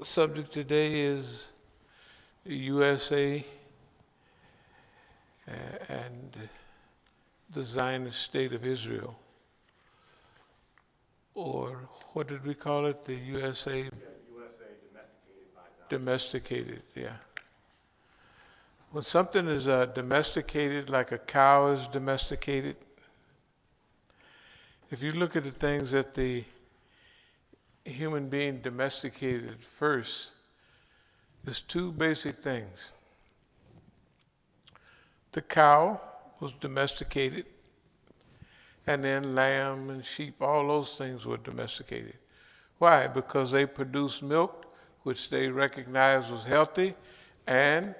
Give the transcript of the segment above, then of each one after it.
subject today is U.S.A. And the Zionist state of Israel, or what did we call it? The U.S.A. U.S.A. domesticated by Zionists. Domesticated, yeah. When something is domesticated, like a cow is domesticated, if you look at the things that the human being domesticated first, there's two basic things. The cow was domesticated, and then lamb and sheep, all those things were domesticated. Why? Because they produced milk, which they recognized was healthy, and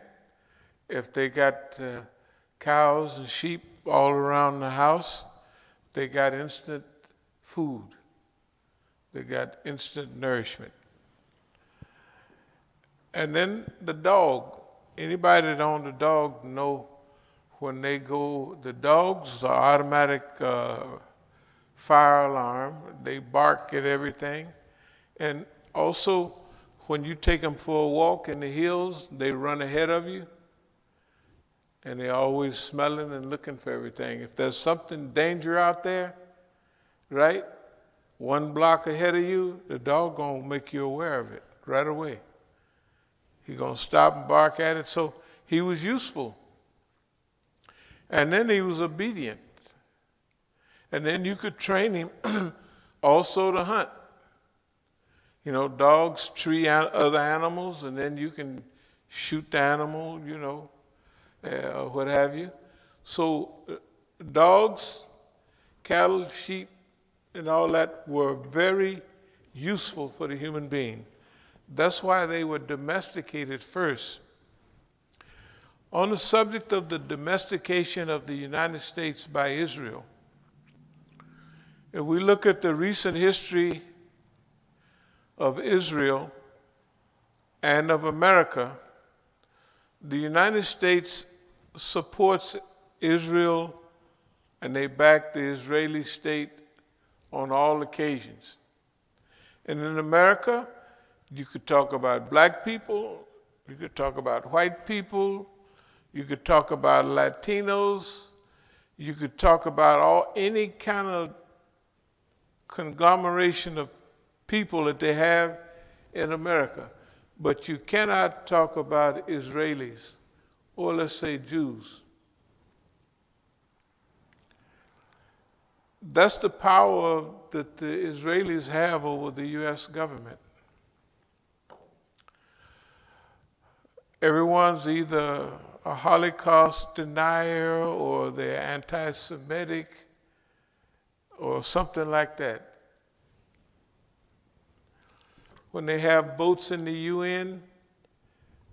if they got cows and sheep all around the house, they got instant food. They got instant nourishment. And then the dog. Anybody that owned a dog know when they go, the dogs are automatic fire alarm. They bark at everything. And also, when you take them for a walk in the hills, they run ahead of you. And they're always smelling and looking for everything. If there's something danger out there, right, one block ahead of you, the dog gonna make you aware of it right away. He's gonna stop and bark at it. So he was useful. And then he was obedient. And then you could train him also to hunt. You know, dogs tree other animals, and then you can shoot the animal, you know, what have you. So dogs, cattle, sheep, and all that were very useful for the human being. That's why they were domesticated first. On the subject of the domestication of the United States by Israel, if we look at the recent history of Israel and of America, the United States supports Israel and they back the Israeli state on all occasions. And in America, you could talk about black people, you could talk about white people, you could talk about Latinos, you could talk about any kind of conglomeration of people that they have in America. But you cannot talk about Israelis, or let's say Jews. That's the power that the Israelis have over the U.S. government. Everyone's either a Holocaust denier or they're anti-Semitic or something like that. When they have votes in the UN,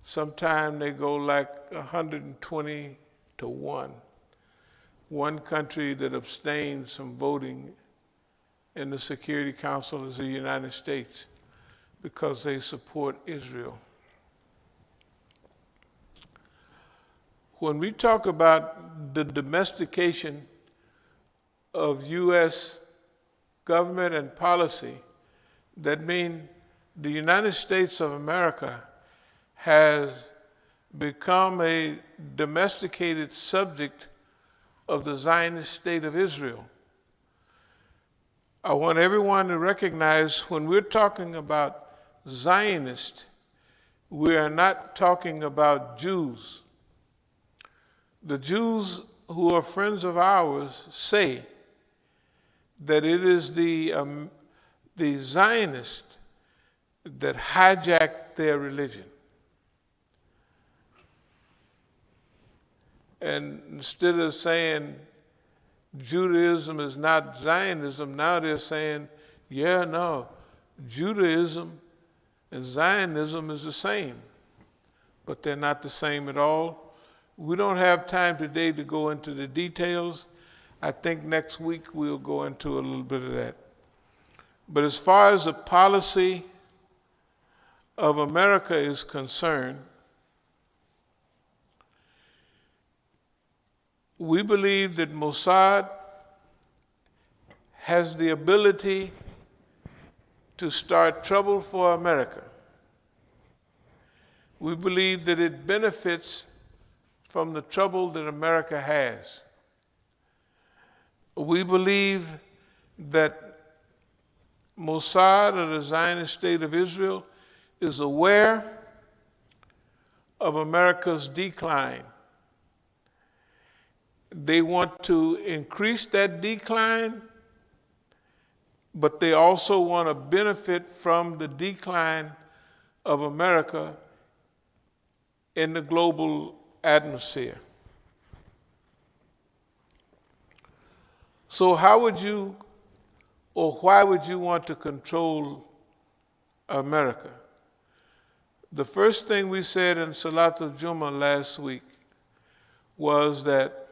sometimes they go like 120 to 1. One country that abstains from voting in the Security Council is the United States because they support Israel. When we talk about the domestication of U.S. government and policy, that means the United States of America has become a domesticated subject of the Zionist state of Israel. I want everyone to recognize when we're talking about Zionists, we are not talking about Jews. The Jews who are friends of ours say that it is the Zionists that hijacked their religion. And instead of saying Judaism is not Zionism, now they're saying, yeah, no, Judaism and Zionism is the same. But they're not the same at all. We don't have time today to go into the details. I think next week we'll go into a little bit of that. But as far as the policy of America is concerned, we believe that Mossad has the ability to start trouble for America. We believe that it benefits from the trouble that America has. We believe that Mossad, or the Zionist state of Israel, is aware of America's decline. They want to increase that decline, but they also want to benefit from the decline of America in the global atmosphere. So how would you, or why would you want to control America? The first thing we said in Salatul Jummah last week was that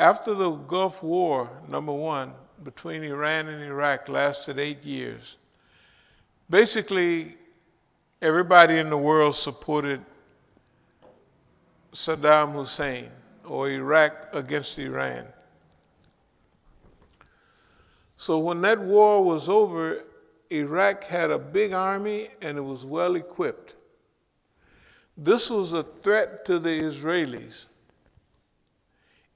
after the Gulf War, number one, between Iran and Iraq lasted 8 years, basically everybody in the world supported Saddam Hussein, or Iraq against Iran. So when that war was over, Iraq had a big army and it was well equipped. This was a threat to the Israelis.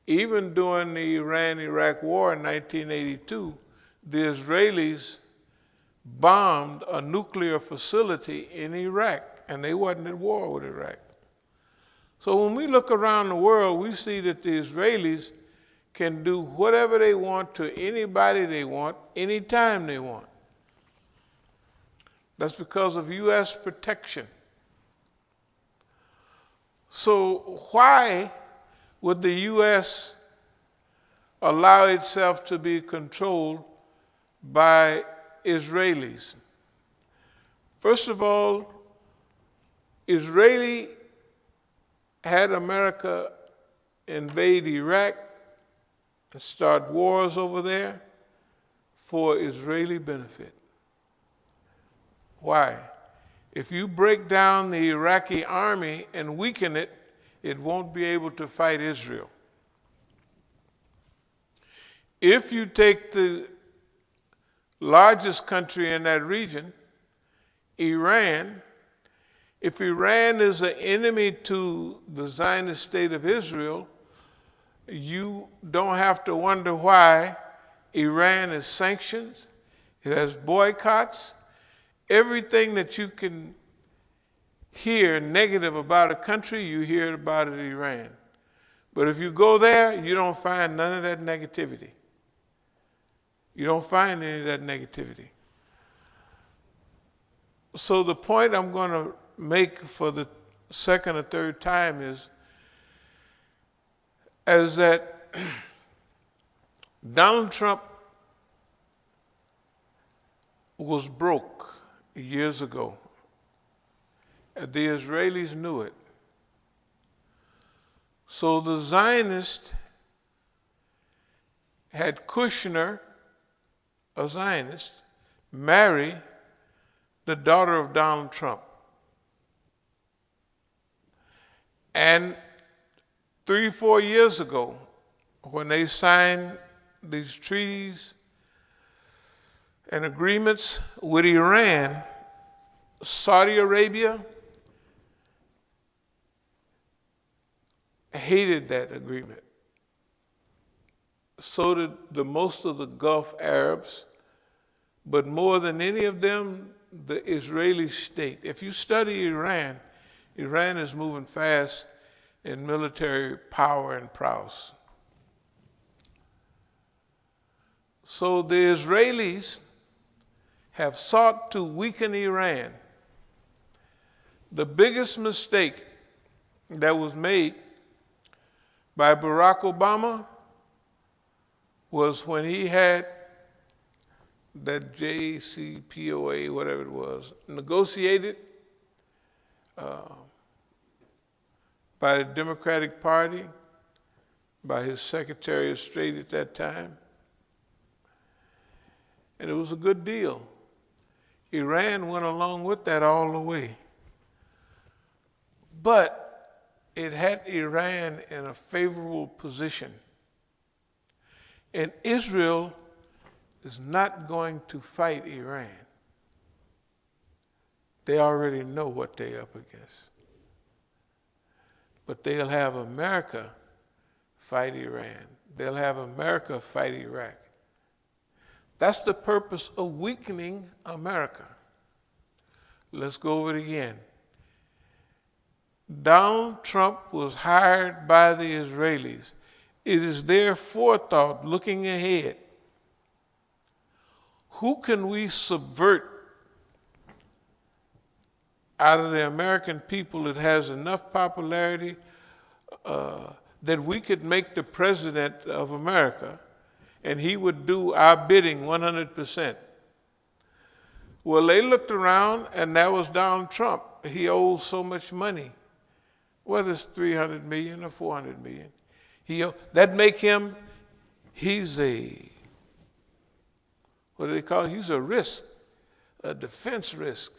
Even during the Iran-Iraq War in 1982, the Israelis bombed a nuclear facility in Iraq, and they wasn't at war with Iraq. So when we look around the world, we see that the Israelis can do whatever they want to anybody they want, anytime they want. That's because of U.S. protection. So why would the U.S. allow itself to be controlled by Israelis? First of all, Israeli had America invade Iraq and start wars over there for Israeli benefit. Why? If you break down the Iraqi army and weaken it, it won't be able to fight Israel. If you take the largest country in that region, Iran, if Iran is an enemy to the Zionist state of Israel, you don't have to wonder why Iran is sanctioned. It has boycotts. Everything that you can hear negative about a country, you hear about it in Iran. But if you go there, you don't find none of that negativity. You don't find any of that negativity. So the point I'm going to make for the second or third time is that Donald Trump was broke years ago. The Israelis knew it. So the Zionists had Kushner, a Zionist, marry the daughter of Donald Trump. And 3 or 4 years ago, when they signed these treaties and agreements with Iran, Saudi Arabia hated that agreement. So did the most of the Gulf Arabs, but more than any of them, the Israeli state. If you study Iran, Iran is moving fast in military power and prowess. So the Israelis have sought to weaken Iran. The biggest mistake that was made by Barack Obama was when he had that JCPOA, whatever it was, negotiated by the Democratic Party, by his Secretary of State at that time. And it was a good deal. Iran went along with that all the way. But it had Iran in a favorable position. And Israel is not going to fight Iran. They already know what they're up against. But they'll have America fight Iran. They'll have America fight Iraq. That's the purpose of weakening America. Let's go over it again. Donald Trump was hired by the Israelis. It is their forethought, looking ahead. Who can we subvert out of the American people that has enough popularity that we could make the president of America and he would do our bidding 100%? Well, they looked around and that was Donald Trump. He owes so much money, whether it's 300 million or 400 million. That make him, he's a, what do they call it? He's a risk, a defense risk.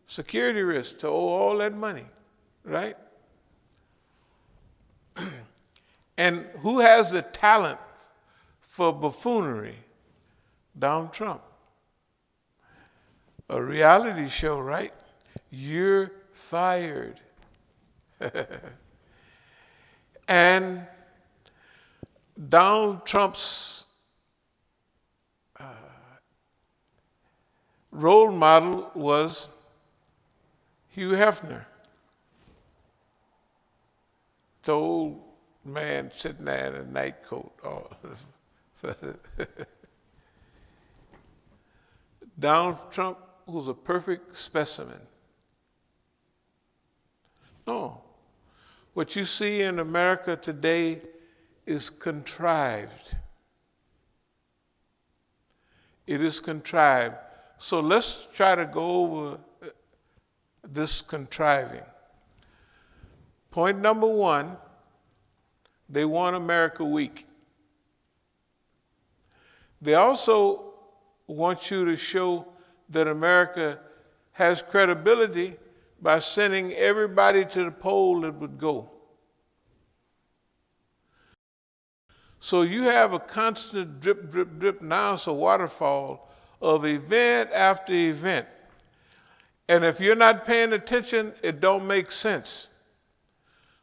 Security risk to owe all that money, right? And who has the talent for buffoonery? Donald Trump. A reality show, right? You're fired. And Donald Trump's role model was Hugh Hefner, the old man sitting there in a night coat. Donald Trump was a perfect specimen. No. What you see in America today is contrived. It is contrived. So let's try to go over this contriving. Point number one, they want America weak. They also want you to show that America has credibility by sending everybody to the poll that would go. So you have a constant drip, drip, drip. Now it's a waterfall of event after event. And if you're not paying attention, it don't make sense.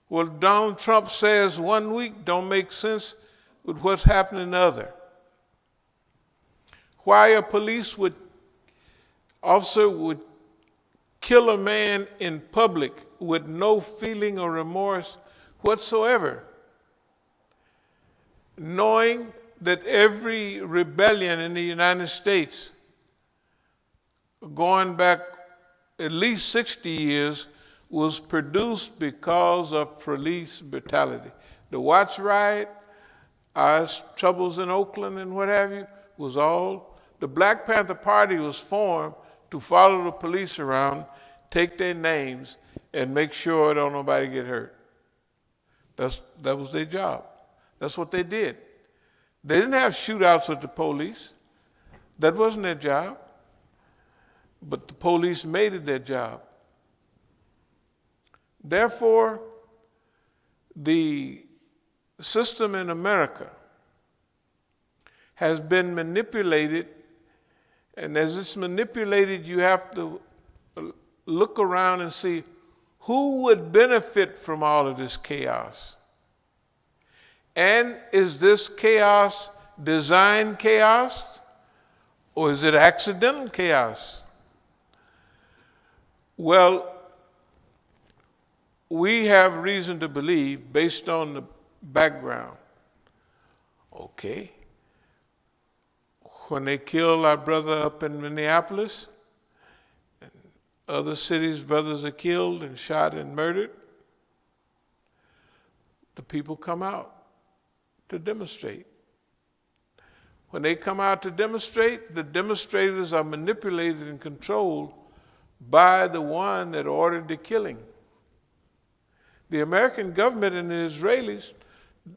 What Donald Trump says one week don't make sense with what's happening the other. Why a police officer would kill a man in public with no feeling or remorse whatsoever, knowing that every rebellion in the United States, going back at least 60 years, was produced because of police brutality. The Watts riot, our troubles in Oakland and what have you, was all, the Black Panther Party was formed to follow the police around, take their names, and make sure don't nobody get hurt. That was their job. That's what they did. They didn't have shootouts with the police. That wasn't their job. But the police made it their job. Therefore, the system in America has been manipulated, and as it's manipulated, you have to look around and see who would benefit from all of this chaos. And is this chaos designed chaos, or is it accidental chaos? Well, we have reason to believe, based on the background, okay, when they killed our brother up in Minneapolis, and other cities, brothers are killed and shot and murdered, the people come out to demonstrate. When they come out to demonstrate, the demonstrators are manipulated and controlled by the one that ordered the killing. The American government and the Israelis,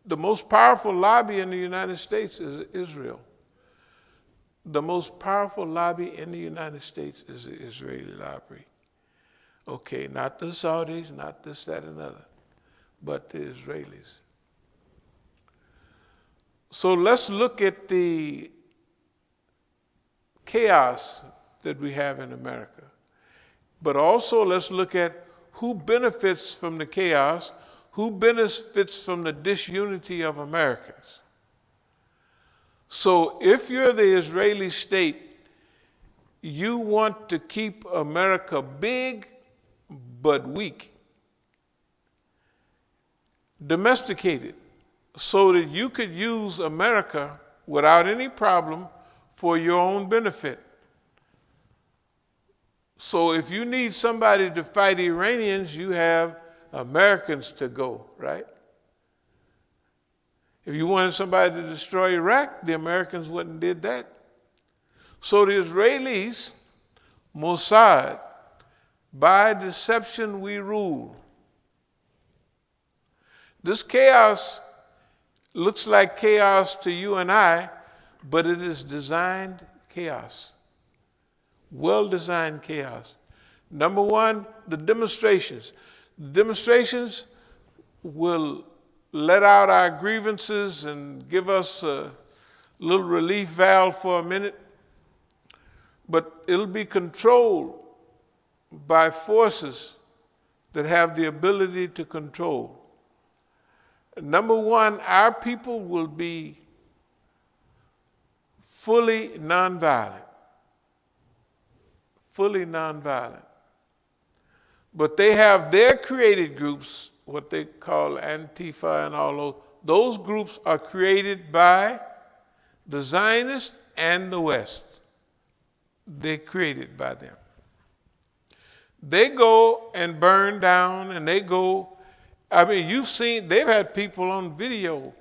the most powerful lobby in the United States is Israel. The most powerful lobby in the United States is the Israeli lobby. Okay, not the Saudis, not this, that, and other, but the Israelis. So let's look at the chaos that we have in America. But also let's look at who benefits from the chaos, who benefits from the disunity of Americans. So if you're the Israeli state, you want to keep America big but weak, domesticated, so that you could use America without any problem for your own benefit. So if you need somebody to fight Iranians, you have Americans to go, right? If you wanted somebody to destroy Iraq, the Americans wouldn't did that. So the Israelis, Mossad, by deception we rule. This chaos looks like chaos to you and I, but it is designed chaos. Well-designed chaos. Number one, the demonstrations. The demonstrations will let out our grievances and give us a little relief valve for a minute, but it'll be controlled by forces that have the ability to control. Number one, our people will be fully nonviolent. Fully nonviolent. But they have their created groups, what they call Antifa and all those groups are created by the Zionists and the West. They're created by them. They go and burn down, and they go, I mean, you've seen, they've had people on video,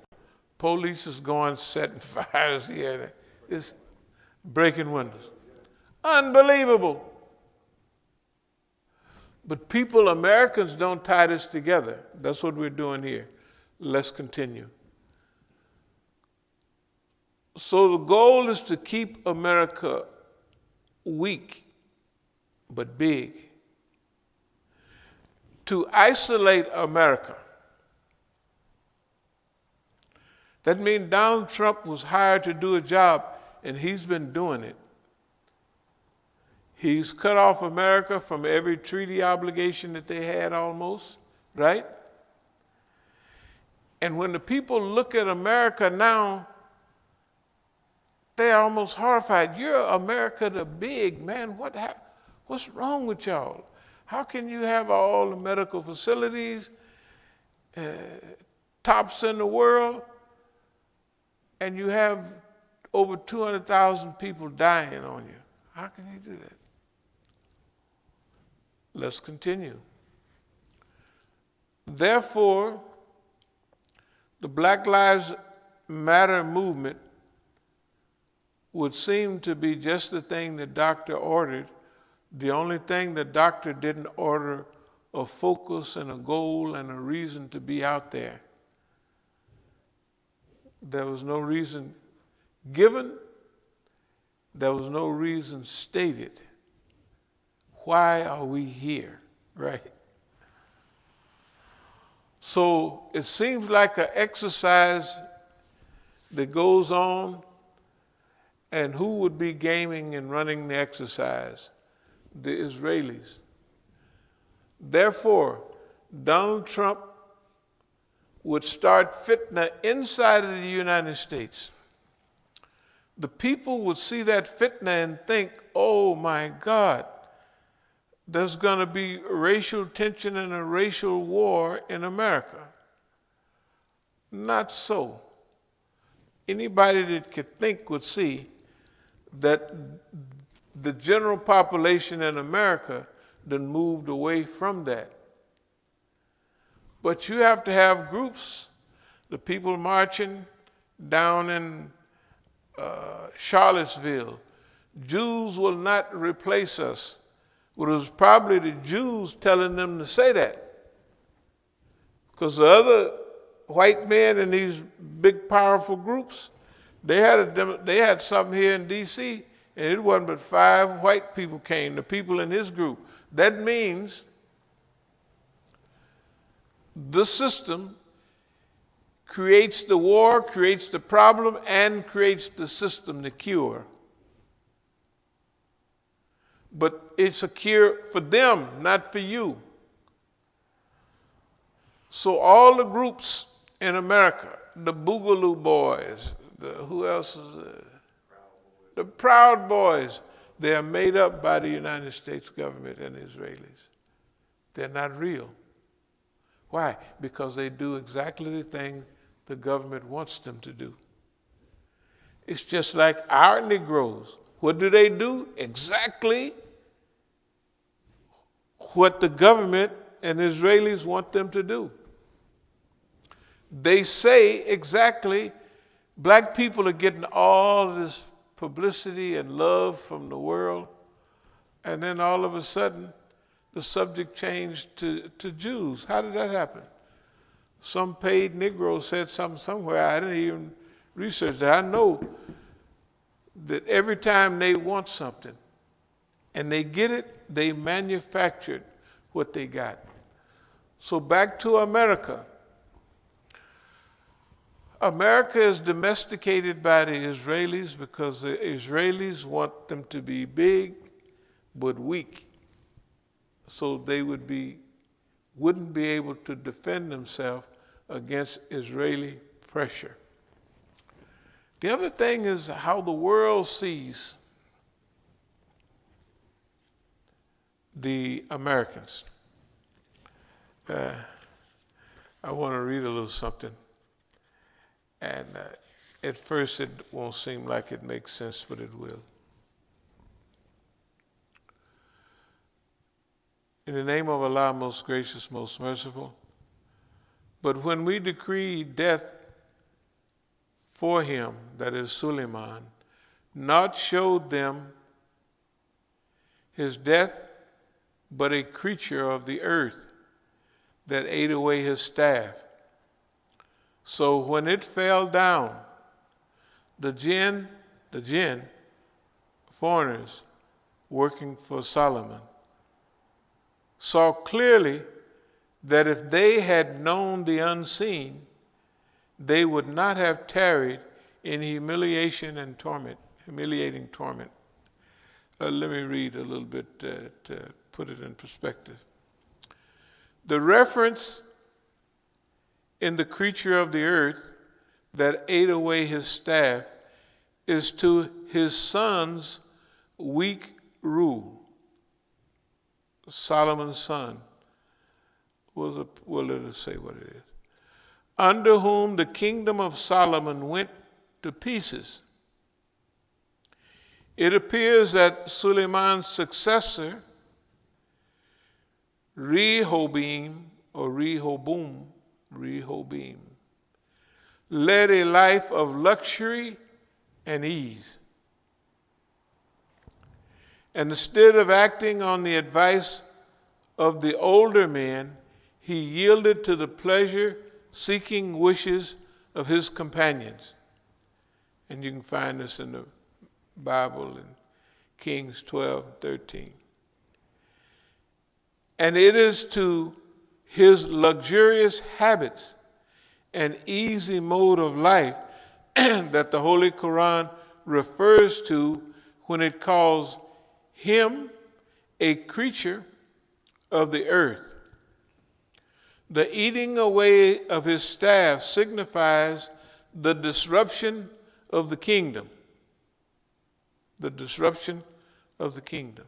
police is going setting fires here, it's breaking windows. Unbelievable. But people, Americans, don't tie this together. That's what we're doing here. Let's continue. So the goal is to keep America weak, but big. To isolate America. That means Donald Trump was hired to do a job, and he's been doing it. He's cut off America from every treaty obligation that they had almost, right? And when the people look at America now, they're almost horrified. You're America the big, man. What's wrong with y'all? How can you have all the medical facilities, tops in the world, and you have over 200,000 people dying on you? How can you do that? Let's continue. Therefore, the Black Lives Matter movement would seem to be just the thing the doctor ordered. The only thing the doctor didn't order a focus and a goal and a reason to be out there. There was no reason given. There was no reason stated. Why are we here, right? So it seems like an exercise that goes on, and who would be gaming and running the exercise? The Israelis. Therefore, Donald Trump would start fitna inside of the United States. The people would see that fitna and think, oh my God, there's going to be racial tension and a racial war in America. Not so. Anybody that could think would see that the general population in America then moved away from that. But you have to have groups, the people marching down in Charlottesville. Jews will not replace us. Well, it was probably the Jews telling them to say that. Because the other white men in these big, powerful groups, they had something here in D.C., and it wasn't but 5 white people came, the people in his group. That means the system creates the war, creates the problem, and creates the system, the cure. But it's a cure for them, not for you. So all the groups in America, the Boogaloo Boys, who else is the Proud Boys, they are made up by the United States government and the Israelis. They're not real. Why? Because they do exactly the thing the government wants them to do. It's just like our Negroes. What do? Exactly what the government and Israelis want them to do. They say exactly, black people are getting all this publicity and love from the world, and then all of a sudden, the subject changed to Jews. How did that happen? Some paid Negro said something somewhere. I didn't even research that. I know that every time they want something and they get it, they manufactured what they got. So back to America. America is domesticated by the Israelis because the Israelis want them to be big but weak. So they wouldn't be able to defend themselves against Israeli pressure. The other thing is how the world sees the Americans. I want to read a little something. And at first it won't seem like it makes sense, but it will. In the name of Allah, most gracious, most merciful. But when we decreed death for him, that is Suleiman, not showed them his death, but a creature of the earth that ate away his staff. So when it fell down, the jinn, foreigners working for Solomon, saw clearly that if they had known the unseen, they would not have tarried in humiliating torment. Let me read a little bit to put it in perspective. The reference in the creature of the earth that ate away his staff is to his son's weak rule. Solomon's son, well, let us say what it is, under whom the kingdom of Solomon went to pieces. It appears that Suleiman's successor, Rehoboam, led a life of luxury and ease. And instead of acting on the advice of the older men, he yielded to the pleasure-seeking wishes of his companions. And you can find this in the Bible in Kings 12:13. And it is to his luxurious habits and easy mode of life that the Holy Quran refers to when it calls him a creature of the earth. The eating away of his staff signifies the disruption of the kingdom. The disruption of the kingdom.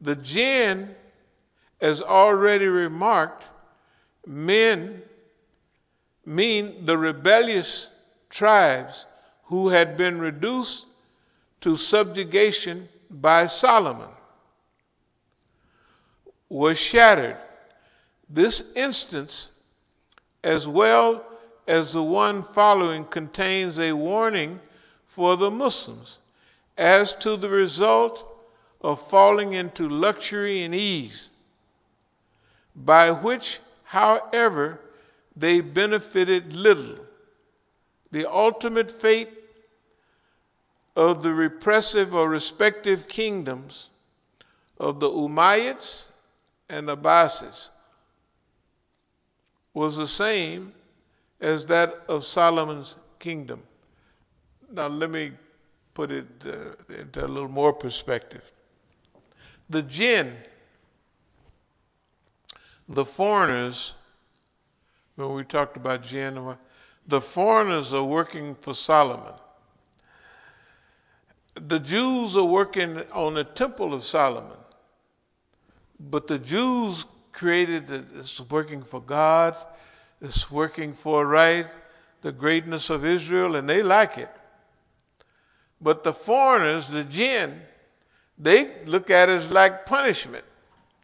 The jinn, as already remarked, mean the rebellious tribes who had been reduced to subjugation by Solomon, was shattered. This instance, as well as the one following, contains a warning for the Muslims as to the result of falling into luxury and ease, by which, however, they benefited little. The ultimate fate of the repressive or respective kingdoms of the Umayyads and Abbasids was the same as that of Solomon's kingdom. Now let me put it into a little more perspective. the jinn, the foreigners, when we talked about jinn, the foreigners are working for Solomon. The Jews are working on the temple of Solomon. But the Jews created it, it's working for God, it's working for the greatness of Israel, and they like it. But the foreigners, the jinn, they look at it as like punishment,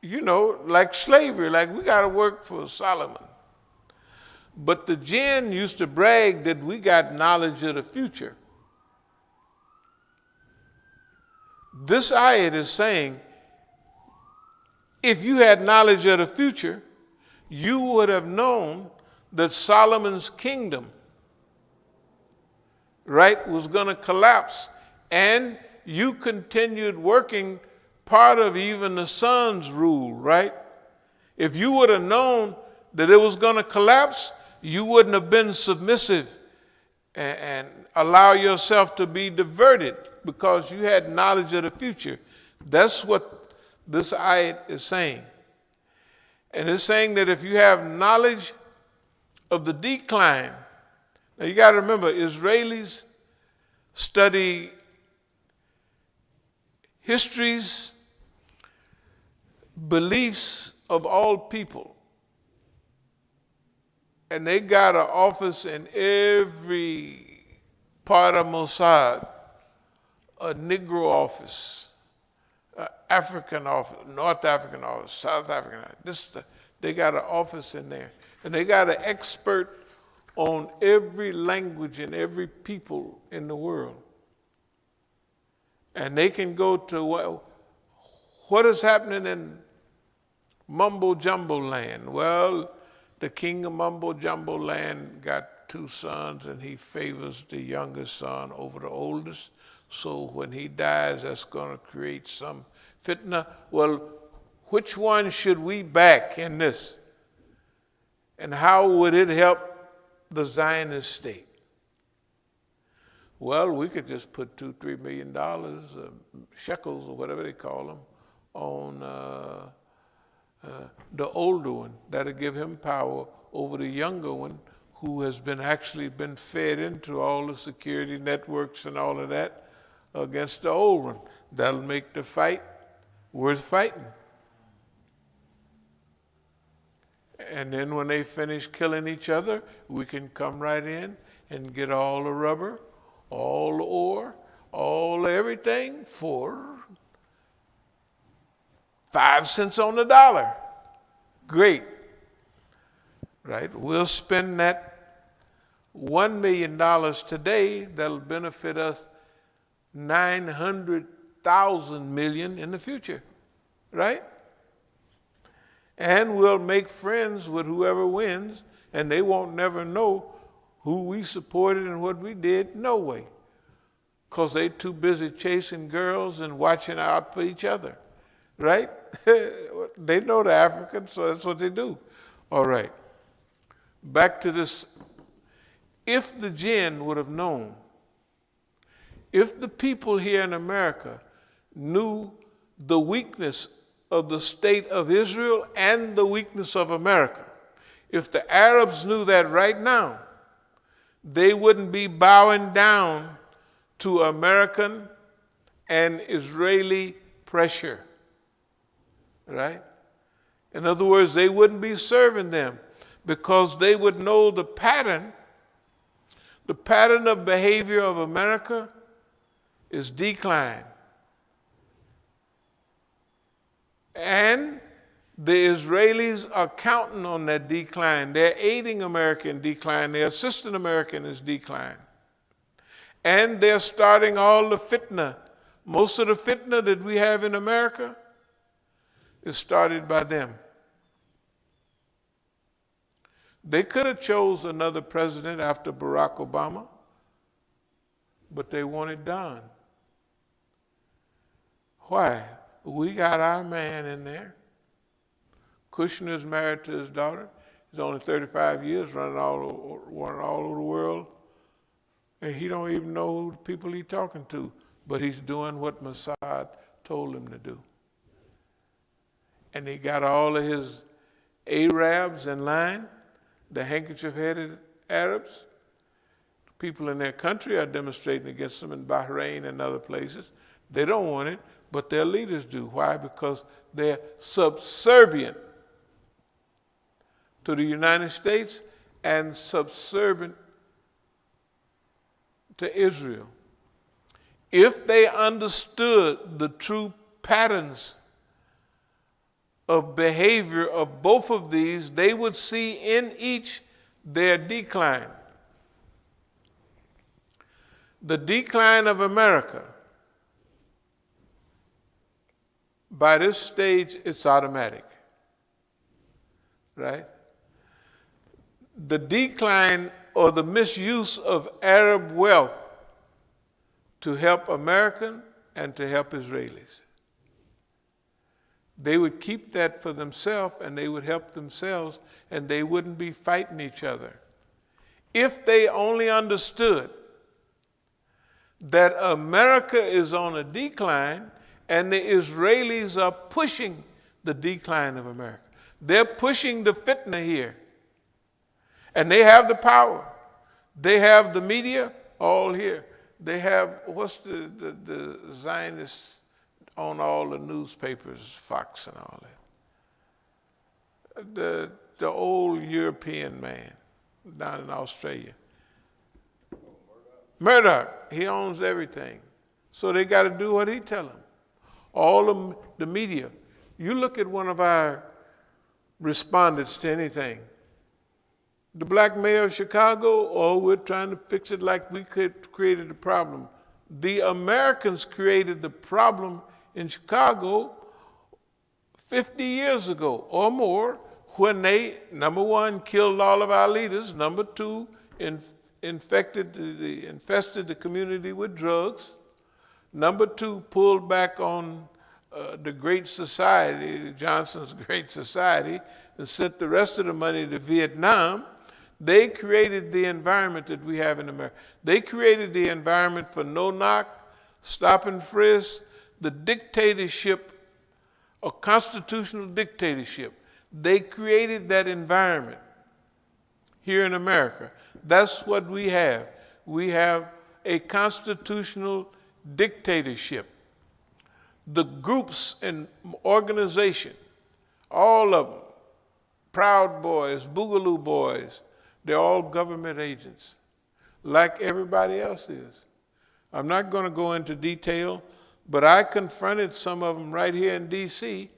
like slavery, like we got to work for Solomon. But the jinn used to brag that we got knowledge of the future. This ayat is saying, if you had knowledge of the future, you would have known that Solomon's kingdom, was going to collapse. And you continued working part of even the son's rule, right? If you would have known that it was going to collapse, you wouldn't have been submissive and allow yourself to be diverted because you had knowledge of the future. That's what this ayat is saying. And it's saying that if you have knowledge of the decline, now you got to remember, Israelis study histories, beliefs of all people. And they got an office in every part of Mossad, a Negro office, an African office, North African office, South African office. They got an office in there. And they got an expert on every language and every people in the world. And they can go to what is happening in Mumbo Jumbo land. Well, the king of Mumbo Jumbo land got 2 sons, and he favors the youngest son over the oldest. So when he dies, that's going to create some fitna. Well, which one should we back in this? And how would it help the Zionist state? Well, we could just put $2-3 million, shekels or whatever they call them, on the older one. That'll give him power over the younger one, who has actually been fed into all the security networks and all of that against the old one. That'll make the fight worth fighting. And then when they finish killing each other, we can come right in and get all the rubber, all the ore, everything for 5 cents on the dollar. Great. Right? We'll spend that $1 million today that'll benefit us 900,000 million in the future. Right? And we'll make friends with whoever wins, and they won't never know who we supported and what we did. No way. Because they too busy chasing girls and watching out for each other. Right? They know the Africans, so that's what they do. All right. Back to this. If the jinn would have known, if the people here in America knew the weakness of the state of Israel and the weakness of America, if the Arabs knew that right now, they wouldn't be bowing down to American and Israeli pressure. Right? In other words, they wouldn't be serving them because they would know the pattern of behavior of America is decline. And the Israelis are counting on that decline. They're aiding America in decline. They're assisting America in its decline. And they're starting all the fitna. Most of the fitna that we have in America is started by them. They could have chose another president after Barack Obama, but they want it done. Why? We got our man in there. Kushner's married to his daughter. He's only 35 years, running all over the world. And he don't even know who the people he's talking to, but he's doing what Mossad told him to do. and he got all of his Arabs in line, the handkerchief-headed Arabs. People in their country are demonstrating against them in Bahrain and other places. They don't want it, but their leaders do. Why? Because they're subservient to the United States and subservient to Israel. If they understood the true patterns of behavior of both of these, they would see in each their decline. The decline of America, by this stage, it's automatic, right? The decline or the misuse of Arab wealth to help American and to help Israelis. They would keep that for themselves and they would help themselves and they wouldn't be fighting each other. If they only understood that America is on a decline and the Israelis are pushing the decline of America. They're pushing the fitna here. And they have the power. They have the media all here. They have, what's the Zionists on all the newspapers, Fox and all that. The old European man down in Australia. Murdoch, he owns everything. So they got to do what he tell them. All of the media. You look at one of our respondents to anything. The black mayor of Chicago, oh, we're trying to fix it like we created the problem. The Americans created the problem in Chicago 50 years ago or more when they, number one, killed all of our leaders, number two, infested the community with drugs. Number two, pulled back on the Great Society, Johnson's Great Society, and sent the rest of the money to Vietnam. They created the environment that we have in America. They created the environment for no-knock, stop and frisk, the dictatorship, a constitutional dictatorship. They created that environment here in America. That's what we have. We have a constitutional dictatorship. The groups and organization, all of them, Proud Boys, Boogaloo Boys, they're all government agents, like everybody else is. I'm not going to go into detail, but I confronted some of them right here in D.C.,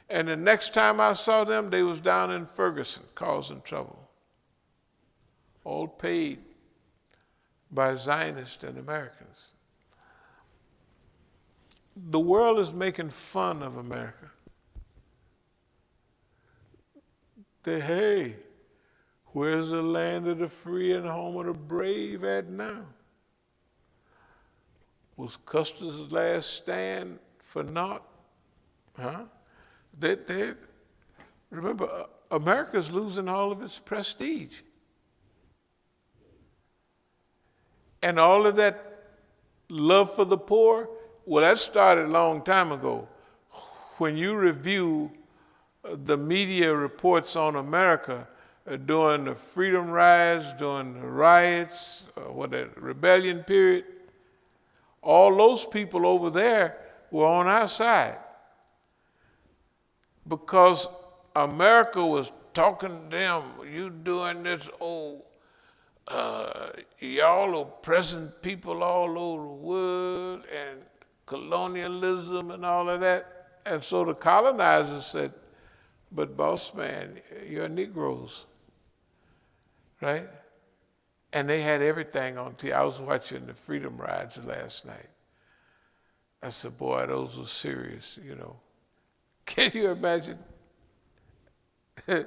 and the next time I saw them, they was down in Ferguson causing trouble. All paid by Zionists and Americans. The world is making fun of America. Hey, where's the land of the free and home of the brave at now? Was Custer's last stand for naught? Huh? Remember, America's losing all of its prestige. And all of that love for the poor, well, that started a long time ago. When you review the media reports on America during the freedom rides, during the riots, the rebellion period, all those people over there were on our side. Because America was talking to them, you doing this, y'all oppressing people all over the world and colonialism and all of that. And so the colonizers said, but boss man, you're Negroes, right? And they had everything on TV. I was watching the Freedom Rides last night. I said, boy, those were serious, you know. Can you imagine? They're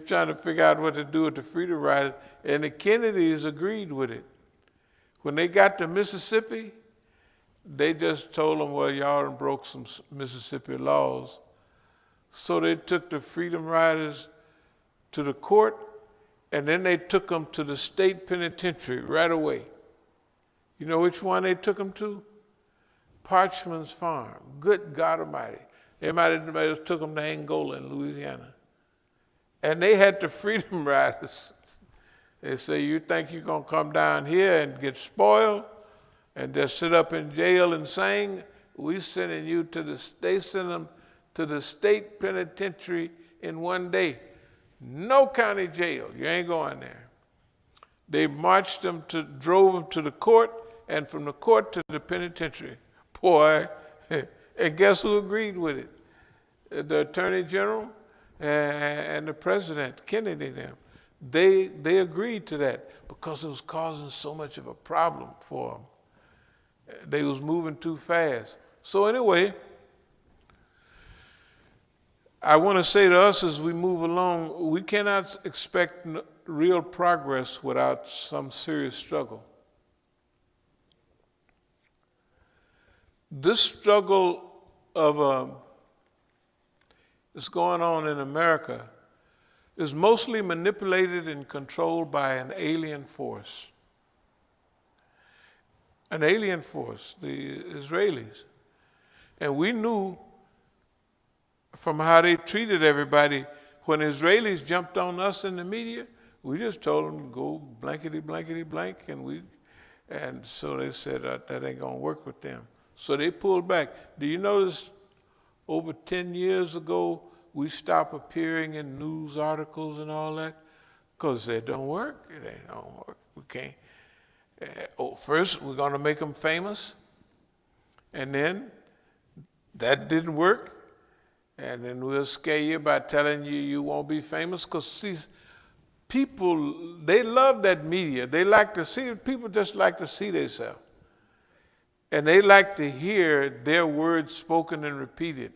trying to figure out what to do with the Freedom Riders, and the Kennedys agreed with it. When they got to Mississippi, they just told them, well, y'all done broke some Mississippi laws. So they took the Freedom Riders to the court, and then they took them to the state penitentiary right away. You know which one they took them to? Parchman's Farm. Good God Almighty. They might have took them to Angola in Louisiana. And they had the Freedom Riders. They say, you think you're going to come down here and get spoiled and just sit up in jail and sing? We sending you to they send them to the state penitentiary in one day. No county jail. You ain't going there. They marched them drove them to the court, and from the court to the penitentiary. Boy, and guess who agreed with it? The Attorney General and the President, Kennedy, them. They agreed to that because it was causing so much of a problem for them. They was moving too fast. So anyway, I want to say to us as we move along, we cannot expect real progress without some serious struggle. This struggle that's going on in America is mostly manipulated and controlled by an alien force. An alien force, the Israelis. And we knew from how they treated everybody, when Israelis jumped on us in the media, we just told them to go blankety, blankety, blank, and so they said that ain't gonna work with them. So they pulled back. Do you notice over 10 years ago, we stopped appearing in news articles and all that? Because they don't work, they don't work, we can't. First, we're gonna make them famous, and then that didn't work. And then we'll scare you by telling you you won't be famous, because see, people, they love that media. They like to see, people just like to see themselves. And they like to hear their words spoken and repeated.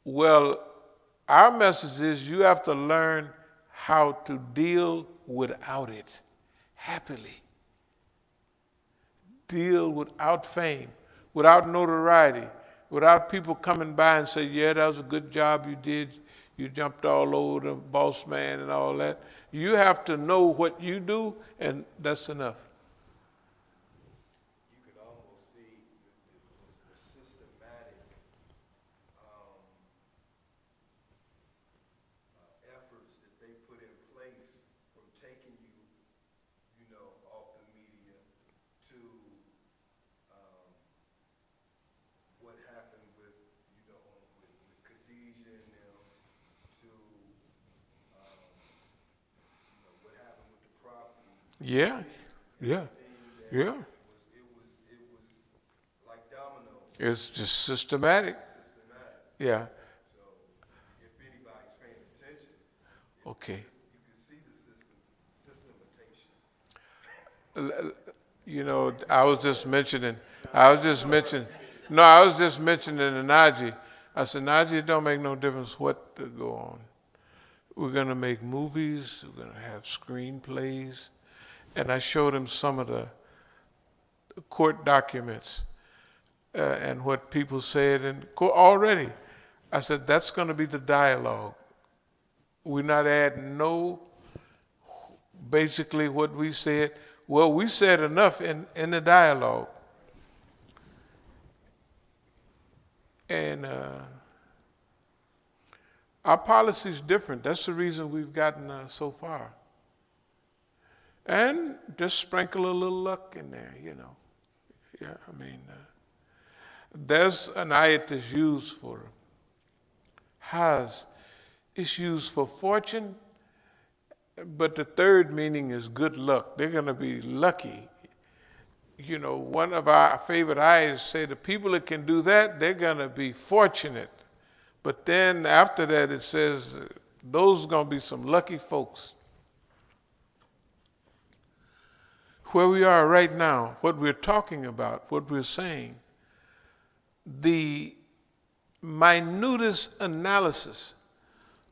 Well, our message is you have to learn how to deal without it happily. Deal without fame, without notoriety, without people coming by and say, yeah, that was a good job you did. You jumped all over the boss man and all that. You have to know what you do, and that's enough. You can almost see the systematic efforts that they put in place from taking you know, off the media to what happened with, you know, with Khadijah and them, to, you know, what happened with the property. Yeah, yeah, yeah. It was like dominoes. It's just systematic. Yeah. So if anybody's paying attention, Okay. you can see the systematization. You know, I was just mentioning to Najee. I said, Najee, it don't make no difference what to go on. We're going to make movies. We're going to have screenplays. And I showed him some of the court documents and what people said in court already. I said, that's going to be the dialogue. We're not adding basically what we said. Well, we said enough in the dialogue. And our policy is different. That's the reason we've gotten so far. And just sprinkle a little luck in there, you know. Yeah, I mean, there's an ayat that's used for Haz. It's used for fortune, but the third meaning is good luck. They're going to be lucky. You know, one of our favorite ayats say the people that can do that, they're going to be fortunate. But then after that it says those are going to be some lucky folks. Where we are right now, what we're talking about, what we're saying, the minutest analysis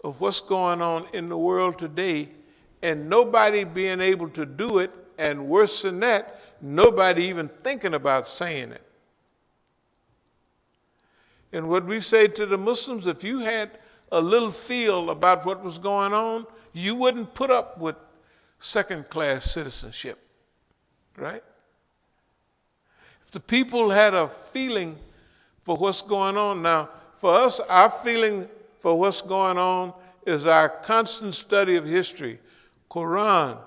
of what's going on in the world today, and nobody being able to do it, and worse than that, nobody even thinking about saying it. And what we say to the Muslims, if you had a little feel about what was going on, you wouldn't put up with second-class citizenship, right? If the people had a feeling for what's going on now, for us, our feeling for what's going on is our constant study of history, Quran,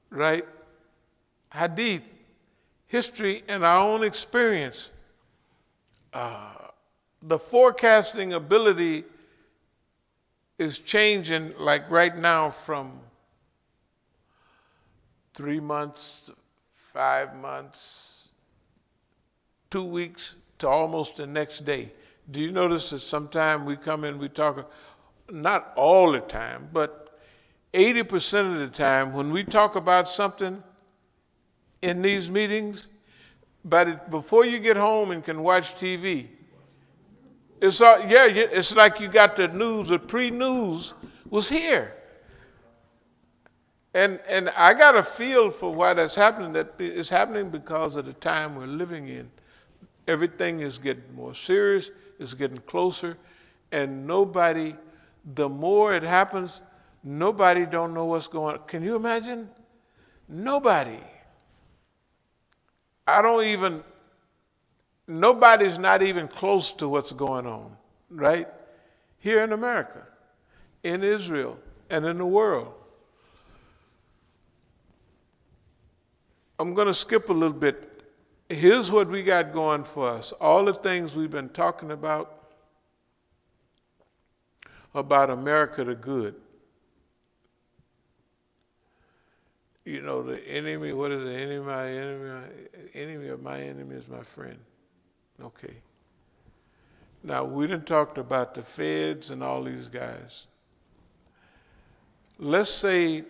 right? Hadith, history, and our own experience. The forecasting ability is changing, like right now, from 3 months, 5 months, 2 weeks to almost the next day. Do you notice that sometimes we come in, we talk, not all the time, but 80% of the time when we talk about something in these meetings, before you get home and can watch TV, it's like you got the news, the pre-news was here. And I got a feel for why that's happening, that it's happening because of the time we're living in. Everything is getting more serious, it's getting closer, and nobody, the more it happens, nobody don't know what's going on. Can you imagine? Nobody. Nobody's not even close to what's going on, right? Here in America, in Israel, and in the world. I'm going to skip a little bit. Here's what we got going for us. All the things we've been talking about America the good. You know, the enemy, what is the enemy? My enemy, enemy of my enemy is my friend. Okay. Now, we done talked about the feds and all these guys. Let's say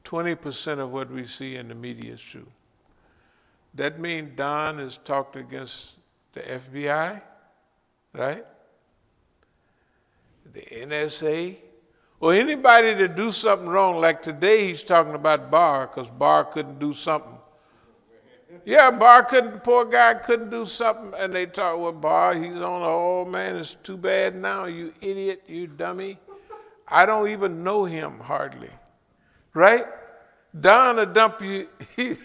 20% of what we see in the media is true. That means Don has talked against the FBI, right? The NSA, or anybody that do something wrong. Like today he's talking about Barr, because Barr couldn't do something. Yeah, Barr couldn't, the poor guy couldn't do something, and they talk, well, Barr, he's on, oh man, it's too bad now, you idiot, you dummy. I don't even know him hardly, right? Don will dump you. The guy, he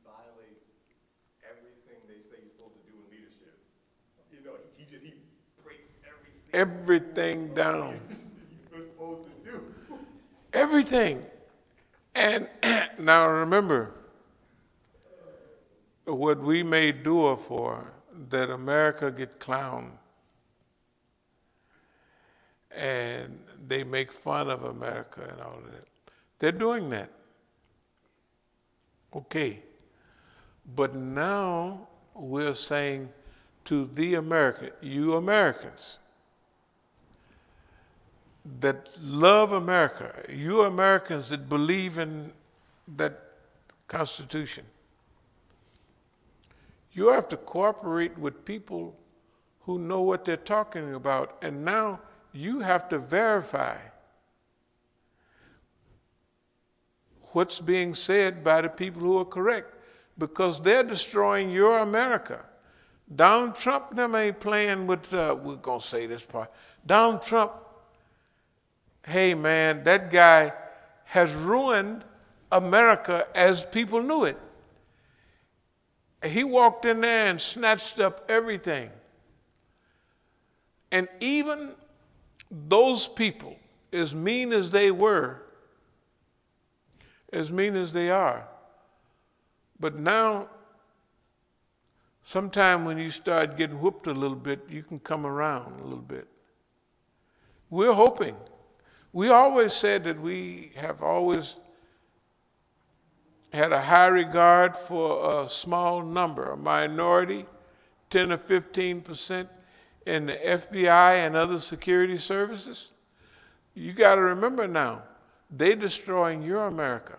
violates everything they say you're supposed to do in leadership. You know, he breaks everything down. you're supposed to do. Everything. And now remember, what we made dua for, that America get clowned. And they make fun of America and all of that. They're doing that. Okay. But now we're saying to the American, you Americans, that love America, you Americans that believe in that Constitution, you have to cooperate with people who know what they're talking about. And now you have to verify what's being said by the people who are correct, because they're destroying your America. Donald Trump, them ain't playing with, we're going to say this part. Donald Trump, hey man, that guy has ruined America as people knew it. He walked in there and snatched up everything. And even those people, as mean as they were, as mean as they are, but now, sometime when you start getting whooped a little bit, you can come around a little bit. We're hoping. We always said that we have always had a high regard for a small number, a minority, 10 or 15%, in the FBI and other security services. You got to remember now, they're destroying your America,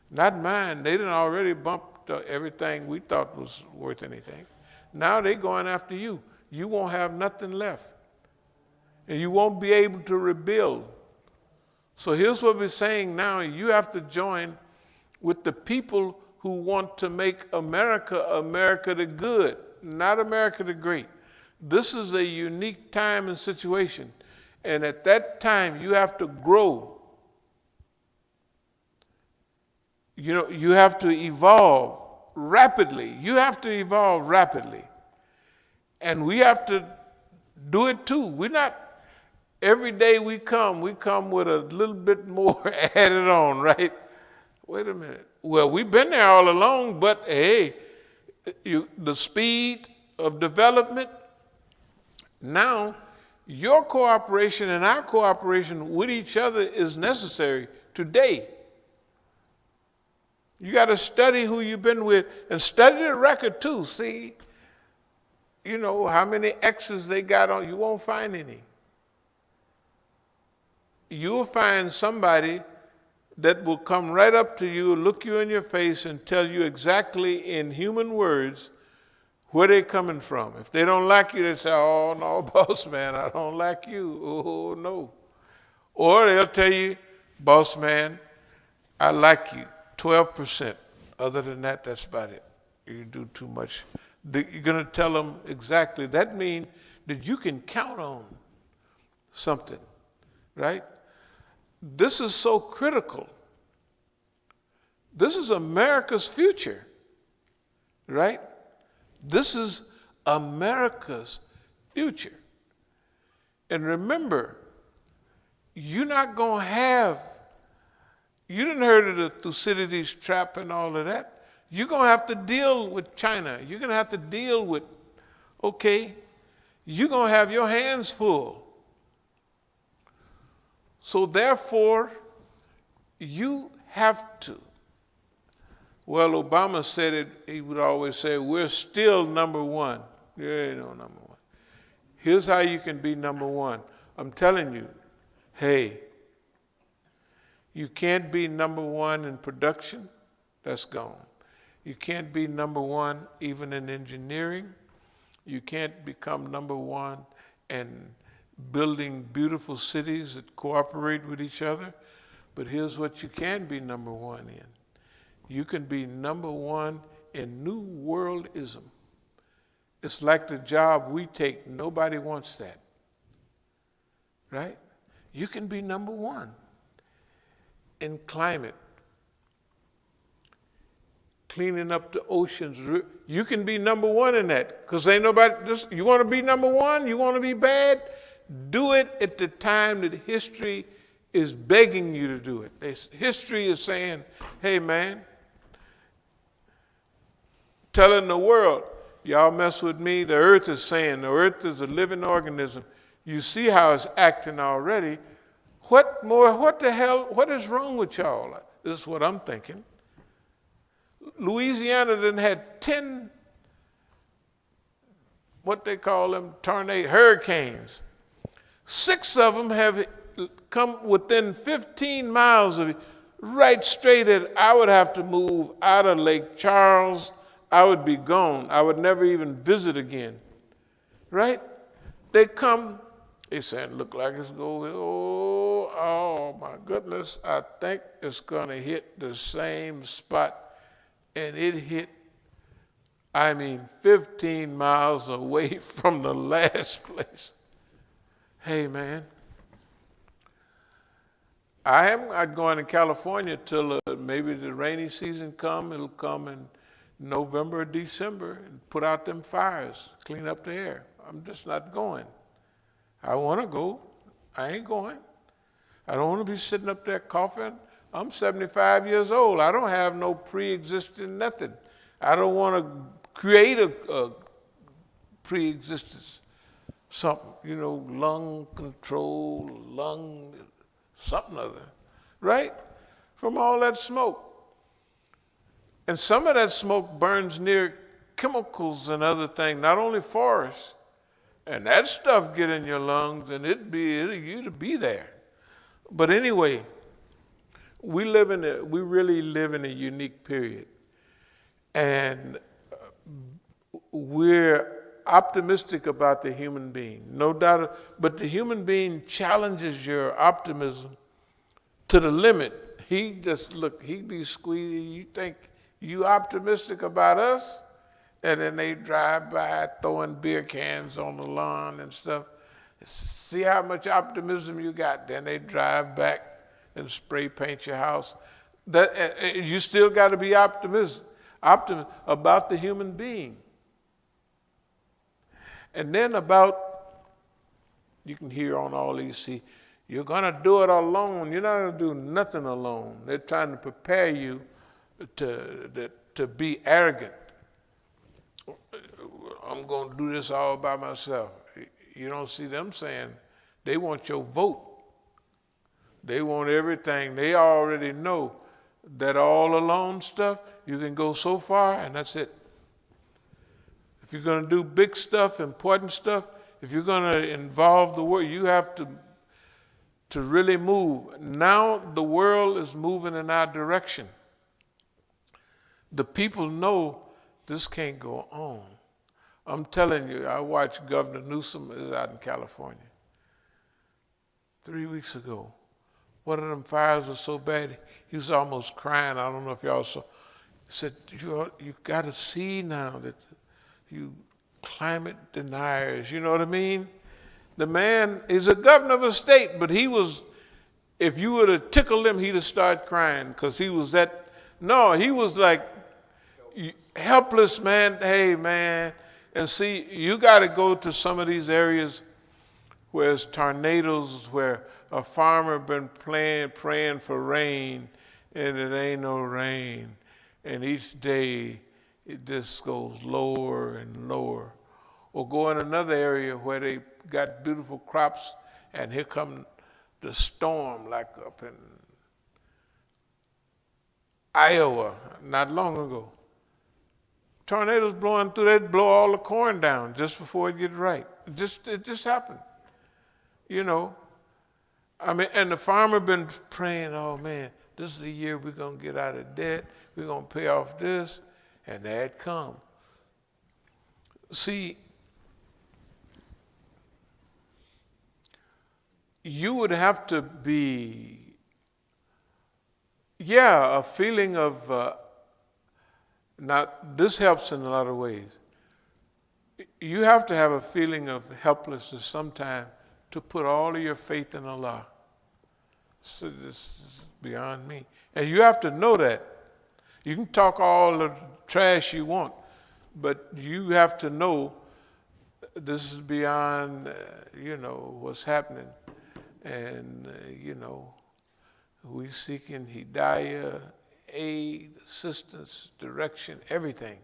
not mine. They done already bumped everything we thought was worth anything. Now they're going after you. You won't have nothing left. And you won't be able to rebuild. So here's what we're saying now. You have to join with the people who want to make America, America the good, not America the great. This is a unique time and situation. And at that time, you have to grow. You know, you have to evolve. rapidly. You have to evolve rapidly. And we have to do it too. We're not, every day we come with a little bit more added on, right? Wait a minute. Well, we've been there all along, but hey, the speed of development, now your cooperation and our cooperation with each other is necessary today. You got to study who you've been with and study the record too. See, you know, how many X's they got on, you won't find any. You'll find somebody that will come right up to you, look you in your face, and tell you exactly in human words where they're coming from. If they don't like you, they say, oh, no, boss man, I don't like you. Oh, no. Or they'll tell you, boss man, I like you, 12%. Other than that, that's about it. You do too much. You're going to tell them exactly. That means that you can count on something, right? This is so critical. This is America's future, right? This is America's future. And remember, you're not going to have, you didn't heard of the Thucydides trap and all of that. You're going to have to deal with China. You're going to have to deal with, okay, you're going to have your hands full. So therefore, you have to. Well, Obama said it, he would always say, we're still number one. There ain't no number one. Here's how you can be number one. I'm telling you, hey, you can't be number one in production. That's gone. You can't be number one even in engineering. You can't become number one in building beautiful cities that cooperate with each other. But here's what you can be number one in. You can be number one in New Worldism. It's like the job we take. Nobody wants that, right? You can be number one in climate, cleaning up the oceans. You can be number one in that, because ain't nobody, you want to be number one? You want to be bad? Do it at the time that history is begging you to do it. History is saying, hey man, telling the world, y'all mess with me, the earth is saying, the earth is a living organism. You see how it's acting already. What the hell, what is wrong with y'all? This is what I'm thinking. Louisiana then had 10, what they call them, hurricanes. 6 of them have come within 15 miles of it, right straight at, I would have to move out of Lake Charles. I would be gone. I would never even visit again, right? They come, they saying, look like it's going, oh my goodness, I think it's gonna hit the same spot. And it hit, 15 miles away from the last place. Hey man, I am not going to California till maybe the rainy season come. It'll come in November or December and put out them fires, clean up the air. I'm just not going. I want to go. I ain't going. I don't want to be sitting up there coughing. I'm 75 years old. I don't have no pre-existing nothing. I don't want to create a pre-existence. Something, lung control, something other, right? From all that smoke. And some of that smoke burns near chemicals and other things, not only forests. And that stuff get in your lungs and you'd be there. But anyway, we really live in a unique period. And we're optimistic about the human being, no doubt. But the human being challenges your optimism to the limit. He be squeezing. You think you optimistic about us? And then they drive by throwing beer cans on the lawn and stuff. See how much optimism you got. Then they drive back and spray paint your house. You still got to be optimistic. optimism about the human being. And then you can hear on all these, see, you're going to do it alone. You're not going to do nothing alone. They're trying to prepare you to be arrogant. I'm going to do this all by myself. You don't see them saying they want your vote. They want everything. They already know that all alone stuff, you can go so far and that's it. If you're going to do big stuff, important stuff, if you're going to involve the world, you have to really move. Now the world is moving in our direction. The people know this can't go on. I'm telling you, I watched Governor Newsom out in California 3 weeks ago. One of them fires was so bad, he was almost crying. I don't know if y'all saw. He said, you got to see now that you climate deniers, you know what I mean? The man is a governor of a state, but he was, if you were to tickle him, he'd have started crying because he was he was like helpless, man. Hey, man. And see, you got to go to some of these areas where it's tornadoes, where a farmer been praying for rain, and it ain't no rain. And each day, it just goes lower and lower. Or go in another area where they got beautiful crops, and here come the storm, like up in Iowa not long ago. Tornadoes blowing through, they'd blow all the corn down just before it gets right. It just happened, you know. I mean, and the farmer been praying, oh man, this is the year we're going to get out of debt, we're going to pay off this, and there it come. See, you would have to be, a feeling of, now this helps in a lot of ways. You have to have a feeling of helplessness sometime to put all of your faith in Allah. So this is beyond me. And you have to know that. You can talk all the trash you want, but you have to know this is beyond, what's happening. And, we seeking hidayah, aid, assistance, direction, everything.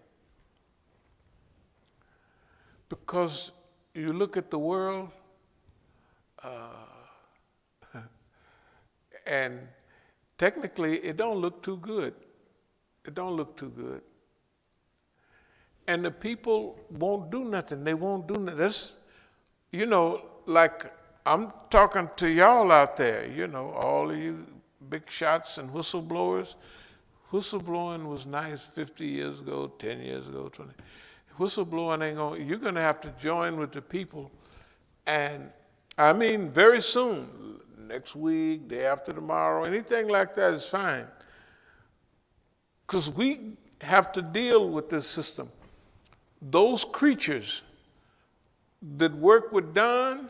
Because you look at the world, and technically it don't look too good. It don't look too good. And the people won't do nothing. They won't do nothing. That's, like I'm talking to y'all out there, all of you big shots and whistleblowers. Whistleblowing was nice 50 years ago, 10 years ago, 20. Whistleblowing ain't going, you're going to have to join with the people. And I mean, very soon, next week, day after tomorrow, anything like that is fine. Because we have to deal with this system. Those creatures that work with Don,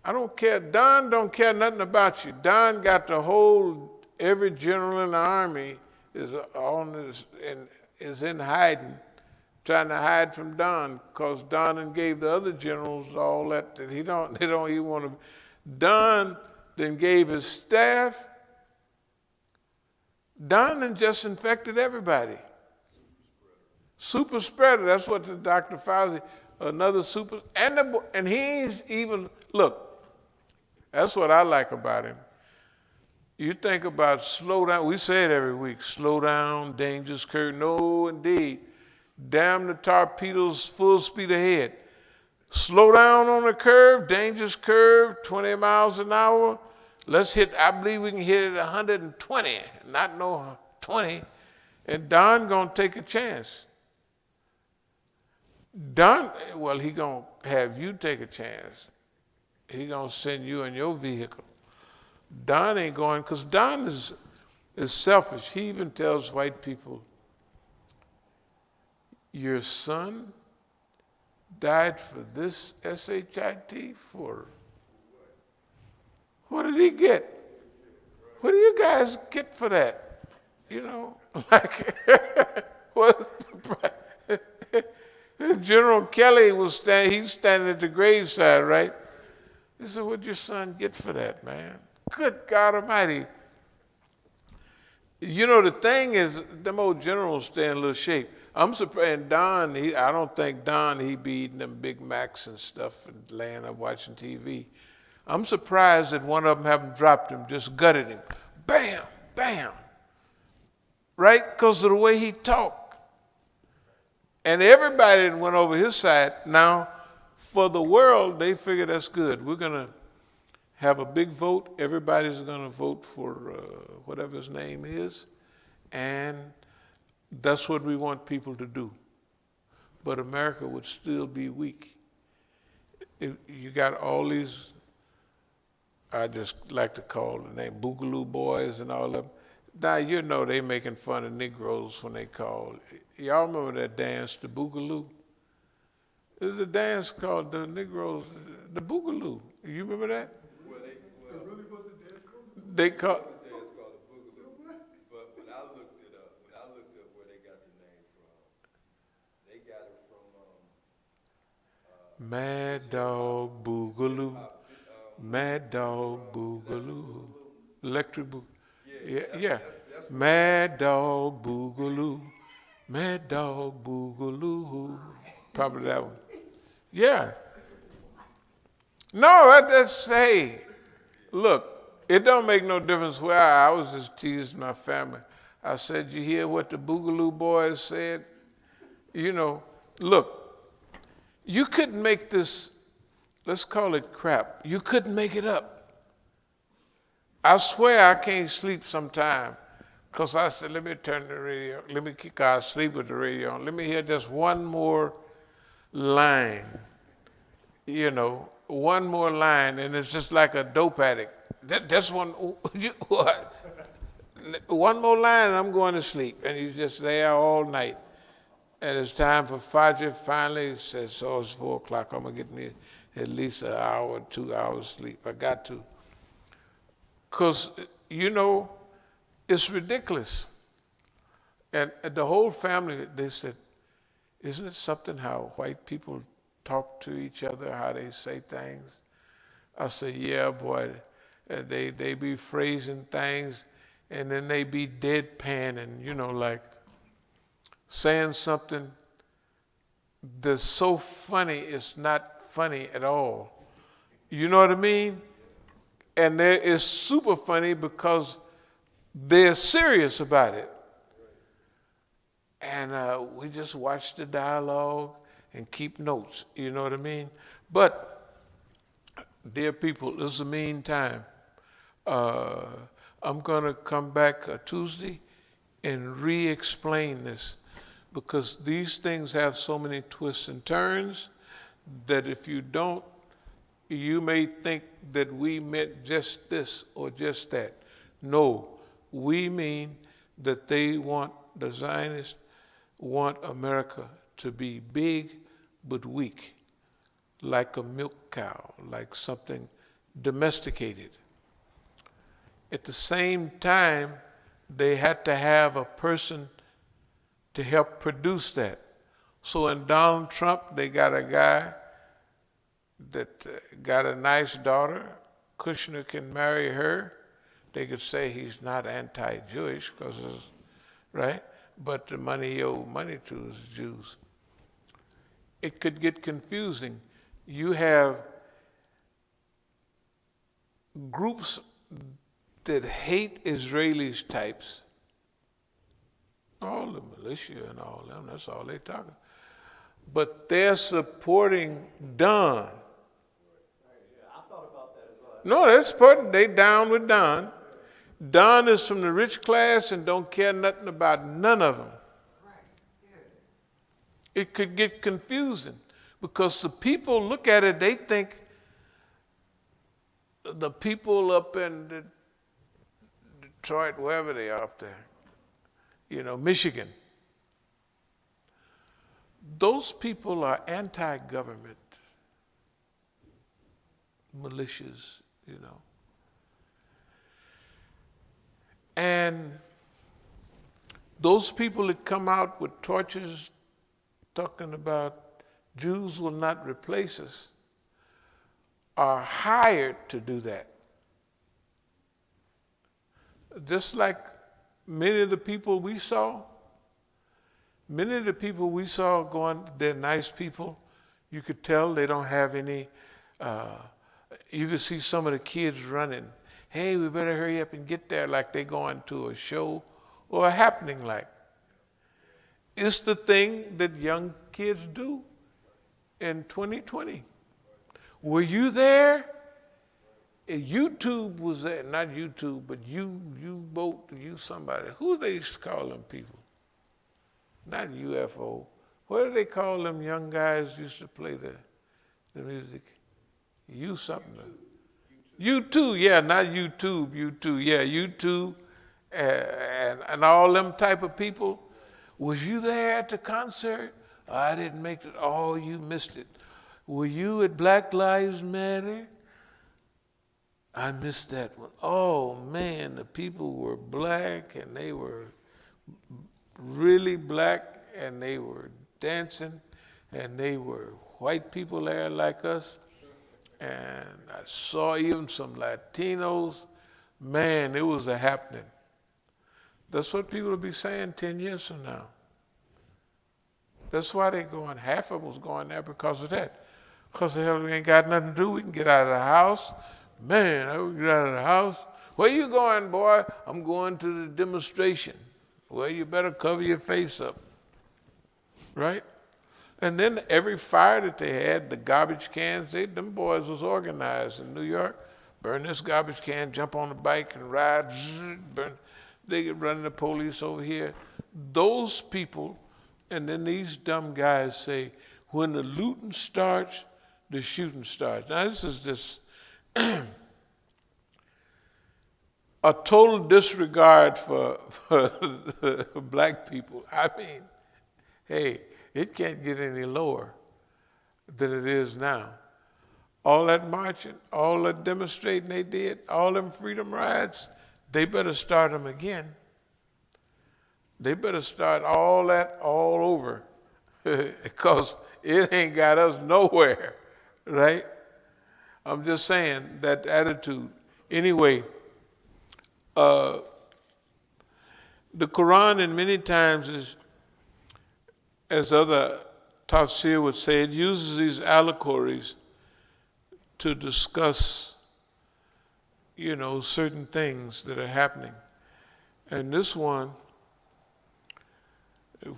I don't care. Don don't care nothing about you. Don got the whole, every general in the army is in hiding, trying to hide from Don, because Don gave the other generals all that they don't even want to. Don then gave his staff. Don then just infected everybody. Super spreader. That's what the Dr. Fauci, another super, and he's even, look, that's what I like about him. You think about slow down, we say it every week, slow down, dangerous curve. No, indeed. Damn the torpedoes, full speed ahead. Slow down on the curve, dangerous curve, 20 miles an hour. Let's hit, I believe we can hit it 120, not no 20. And Don gonna take a chance. Don, well, he gonna have you take a chance. He gonna send you in your vehicle. Don ain't going, because Don is selfish. He even tells white people, your son died for this SHIT for, what did he get? What do you guys get for that? Like, was General Kelly was he's standing at the graveside, right? He said, "What'd your son get for that, man?" Good God Almighty! You know, the thing is, them old generals stay in a little shape. I'm surprised. And Don, I don't think Don, he be eating them Big Macs and stuff and laying up watching TV. I'm surprised that one of them haven't dropped him, just gutted him. Bam, bam. Right? Because of the way he talked. And everybody that went over his side. Now, for the world, they figure that's good. We're going to have a big vote. Everybody's going to vote for whatever his name is. And that's what we want people to do. But America would still be weak. You got all these, I just like to call the name, Boogaloo boys and all of them. Now, you know they making fun of Negroes when they call. Y'all remember that dance, the Boogaloo? There's a dance called the Negroes, the Boogaloo. You remember that? They call. Dance called the Boogaloo. But when I looked it up, where they got the name from, they got it from Mad Dog Boogaloo, Mad Dog Boogaloo, Electric Boogaloo. Yeah. Mad Dog Boogaloo, Mad Dog Boogaloo. Probably that one. Yeah. No, that's, hey, look, it don't make no difference where I was just teasing my family. I said, you hear what the Boogaloo boys said? You know, look, you couldn't make this, let's call it crap. You couldn't make it up. I swear I can't sleep sometime because I said, let me turn the radio, let me kick out sleep with the radio on. Let me hear just one more line, you know, one more line, and it's just like a dope addict. That's one, one more line and I'm going to sleep. And he's just there all night. And it's time for Fajr. Finally, he says, so it's 4 o'clock. I'm going to get me at least an hour, 2 hours sleep. I got to. Because, you know, it's ridiculous. And the whole family, they said, isn't it something how white people talk to each other, how they say things? I said, yeah, boy. They be phrasing things, and then they be deadpan and, you know, like saying something that's so funny it's not funny at all. You know what I mean? And it's super funny because they're serious about it. And we just watch the dialogue and keep notes, you know what I mean? But, dear people, this is a mean time. I'm going to come back Tuesday and re-explain this because these things have so many twists and turns that if you don't, you may think that we meant just this or just that. No, we mean that they want, the Zionists want America to be big but weak, like a milk cow, like something domesticated. At the same time, they had to have a person to help produce that. So in Donald Trump, they got a guy that got a nice daughter. Kushner can marry her. They could say he's not anti-Jewish, because right? But the money he owed money to is Jews. It could get confusing. You have groups that hate Israelis types, all the militia and all them, that's all they talking. But they're supporting Don. No, they're supporting, they down with Don. Don is from the rich class and don't care nothing about none of them. It could get confusing because the people look at it, they think the people up in Detroit, wherever they are up there, you know, Michigan, those people are anti-government militias, you know. And Those people that come out with torches talking about Jews will not replace us are hired to do that. Just like many of the people we saw going, they're nice people. You could tell they don't have any, you could see some of the kids running. Hey, we better hurry up and get there, like they going to a show or a happening like. It's the thing that young kids do in 2020. Were you there? YouTube was there, not YouTube, but you somebody. Who they call them people? Not UFO. What do they call them young guys used to play the music? You something. U2, yeah, not YouTube, U2, yeah, U2, and all them type of people. Was you there at the concert? Oh, I didn't make it. Oh, you missed it. Were you at Black Lives Matter? I missed that one. Oh man, the people were black and they were really black and they were dancing and they were white people there like us. And I saw even some Latinos. Man, it was a happening. That's what people will be saying 10 years from now. That's why they're going, half of them was going there because of that. Because the hell we ain't got nothing to do. We can get out of the house. Man, I would get out of the house. Where you going, boy? I'm going to the demonstration. Well, you better cover your face up. Right? And then every fire that they had, the garbage cans, them boys was organized in New York. Burn this garbage can, jump on the bike and ride. Burn. They get running the police over here. Those people, and then these dumb guys say, when the looting starts, the shooting starts. Now this is just a total disregard for black people. I mean, hey, it can't get any lower than it is now. All that marching, all that demonstrating they did, all them freedom rides, they better start them again. They better start all that all over because it ain't got us nowhere, right? I'm just saying that attitude. Anyway, the Quran in many times is, as other tafsir would say, it uses these allegories to discuss, certain things that are happening. And this one,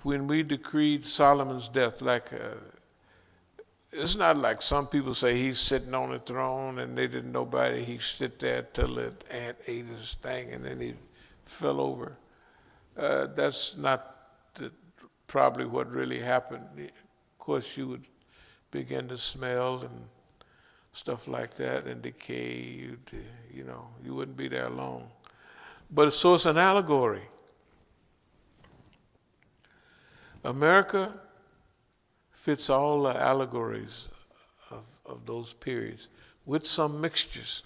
when we decreed Solomon's death, it's not like some people say he's sitting on the throne and they didn't nobody. He sit there till the ant ate his thing and then he fell over. That's not probably what really happened. Of course, you would begin to smell and stuff like that and decay. You wouldn't be there long. But so it's an allegory. America fits all the allegories of those periods with some mixtures.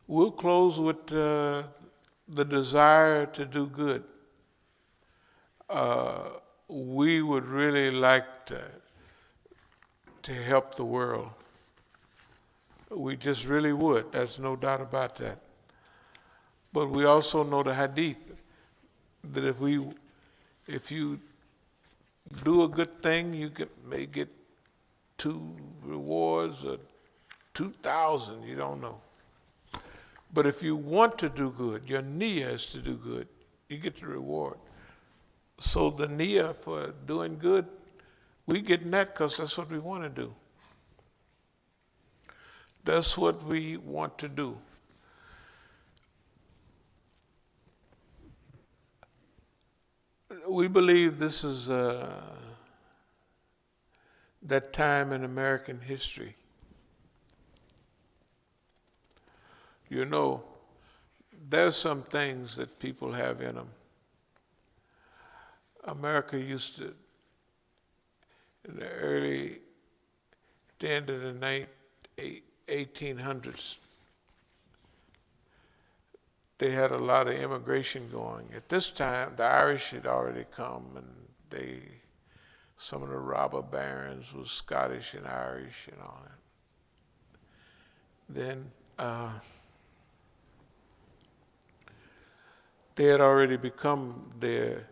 We'll close with the desire to do good. We would really like to help the world. We just really would. There's no doubt about that. But we also know the hadith that if you do a good thing, you may get 2 rewards or 2,000. You don't know. But if you want to do good, your niyyah is to do good, you get the reward. So the niyyah for doing good, we get that because that's what we want to do. That's what we want to do. We believe this is that time in American history. There's some things that people have in them. America used to, in the end of the 1800s, they had a lot of immigration going. At this time, the Irish had already come, and some of the robber barons was Scottish and Irish and all that. Then they had already become their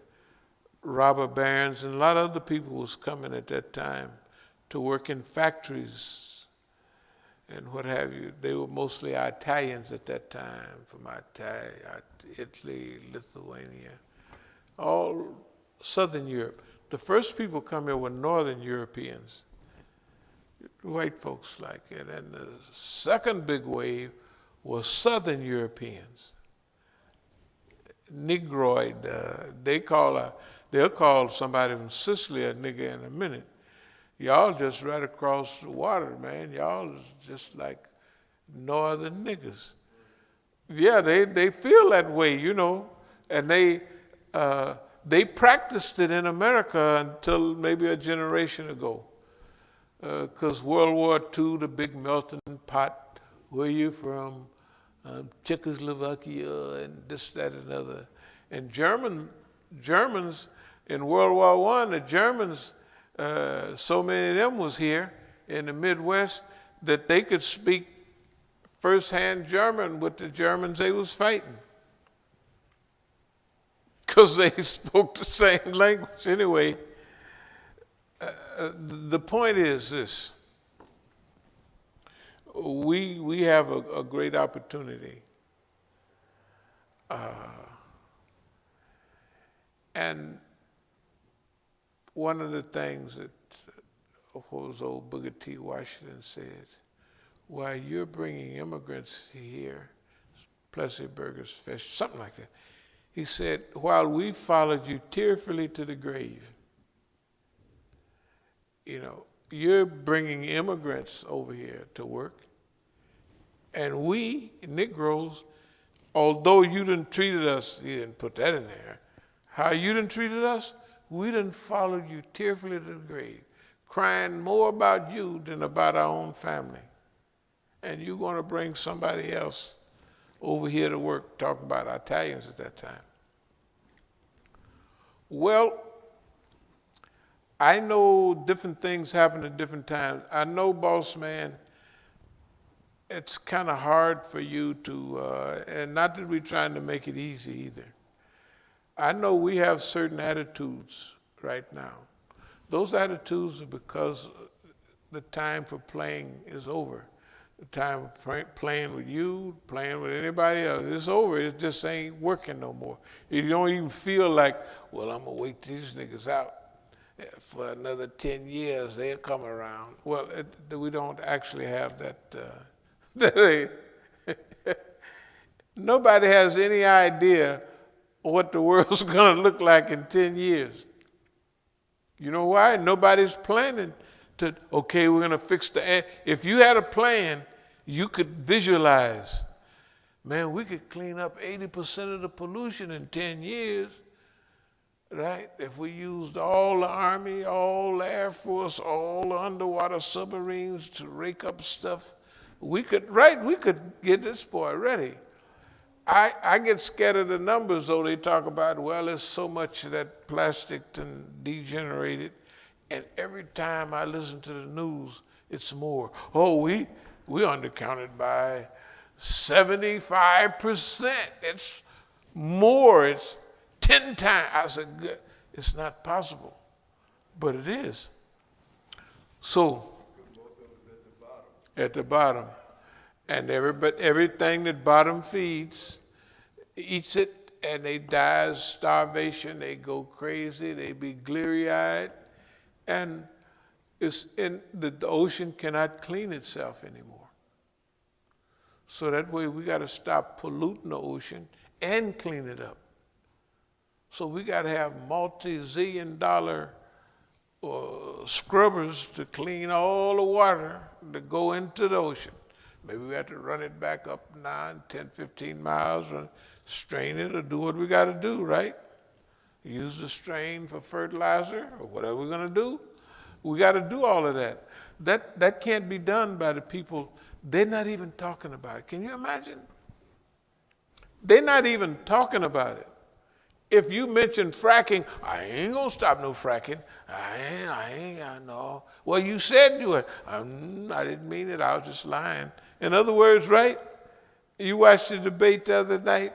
robber barons, and a lot of other people was coming at that time to work in factories and what have you. They were mostly Italians at that time, from Italy, Lithuania, all Southern Europe. The first people come here were Northern Europeans, white folks like it. And the second big wave was Southern Europeans, Negroid. They'll call somebody from Sicily a nigger in a minute. Y'all just right across the water, man. Y'all is just like northern niggas. Yeah, they feel that way, you know, and they practiced it in America until maybe a generation ago. Because World War II, the big melting pot, where you from? Czechoslovakia and this, that, and other. And Germans in World War I, the Germans, so many of them was here in the Midwest that they could speak firsthand German with the Germans they was fighting, because they spoke the same language anyway. The point is this: we have a great opportunity, and one of the things that old Booker T. Washington said, while you're bringing immigrants here, Plessy burgers, fish, something like that, he said, while we followed you tearfully to the grave, you know, you're bringing immigrants over here to work, and we, Negroes, although you done treated us, he didn't put that in there, how you done treated us, we done followed you tearfully to the grave, crying more about you than about our own family. And you're going to bring somebody else over here to work, talking about Italians at that time. Well, I know different things happen at different times. I know, boss man, it's kind of hard for you to, and not that we're trying to make it easy either. I know we have certain attitudes right now. Those attitudes are because the time for playing is over. The time of playing with you, playing with anybody else, it's over. It just ain't working no more. You don't even feel like, well, I'm going to wait these niggas out. For another 10 years, they'll come around. Well, we don't actually have that. Nobody has any idea what the world's going to look like in 10 years. You know why? Nobody's planning to, okay, we're going to fix the air. If you had a plan, you could visualize, man, we could clean up 80% of the pollution in 10 years, right? If we used all the Army, all the Air Force, all the underwater submarines to rake up stuff, we could get this boy ready. I get scared of the numbers, though. They talk about, well, there's so much of that plastic and degenerated, and every time I listen to the news, it's more. Oh, we undercounted by 75%. It's more. It's 10 times. I said, good. It's not possible, but it is. So, at the bottom. And everything that bottom feeds, eats it, and they die of starvation, they go crazy, they be bleary-eyed, and the ocean cannot clean itself anymore. So that way we got to stop polluting the ocean and clean it up. So we got to have multi-zillion dollar scrubbers to clean all the water that go into the ocean. Maybe we have to run it back up 9, 10, 15 miles, or strain it, or do what we got to do, right? Use the strain for fertilizer, or whatever we're going to do. We got to do all of that. That can't be done by the people. They're not even talking about it. Can you imagine? They're not even talking about it. If you mention fracking, I ain't gonna stop no fracking. I know. Well, you said you were. I didn't mean it. I was just lying. In other words, right? You watched the debate the other night.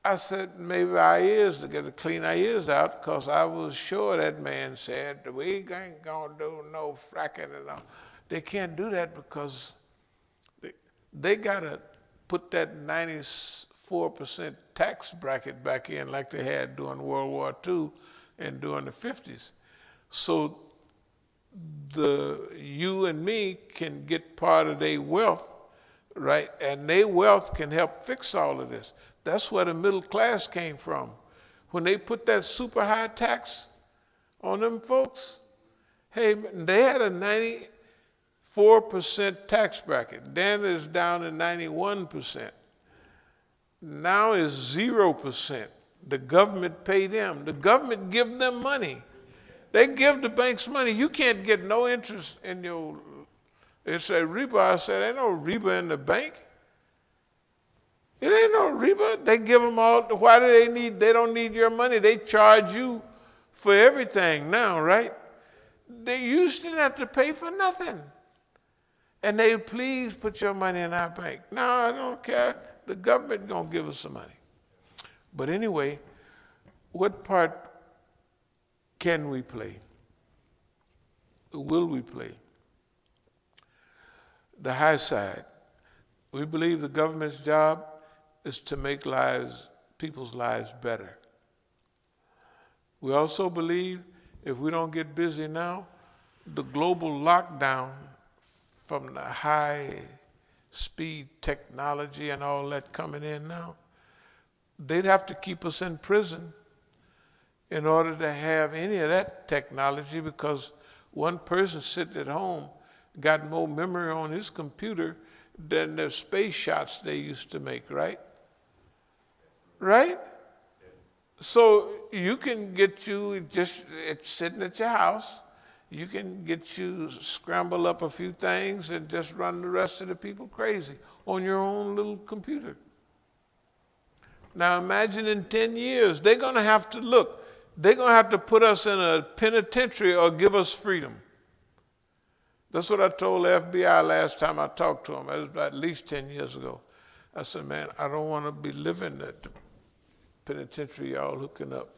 I said maybe our ears to get to clean our ears out, because I was sure that man said we ain't gonna do no fracking and all. They can't do that because they gotta put that 94% tax bracket back in like they had during World War II and during the 50s. So you and me can get part of their wealth, right? And their wealth can help fix all of this. That's where the middle class came from. When they put that super high tax on them folks, hey, they had a 94% tax bracket. Then it's down to 91%. Now it's 0%. The government pay them. The government give them money. They give the banks money. You can't get no interest in your, it's a riba. I said, ain't no riba in the bank. It ain't no riba. They give them all. Why do they don't need your money. They charge you for everything now, right? They used to have to pay for nothing. And they, please put your money in our bank. No, I don't care. The government gonna give us some money. But anyway, what part can we play? Will we play? The high side. We believe the government's job is to make people's lives better. We also believe if we don't get busy now, the global lockdown from the high speed technology and all that coming in now, they'd have to keep us in prison in order to have any of that technology, because one person sitting at home got more memory on his computer than the space shots they used to make, right? Right? So you can get you just sitting at your house, you can get you scramble up a few things and just run the rest of the people crazy on your own little computer. Now imagine in 10 years, they're gonna have to put us in a penitentiary or give us freedom. That's what I told the FBI last time I talked to them. It was at least 10 years ago. I said, man, I don't want to be living at the penitentiary, y'all hooking up.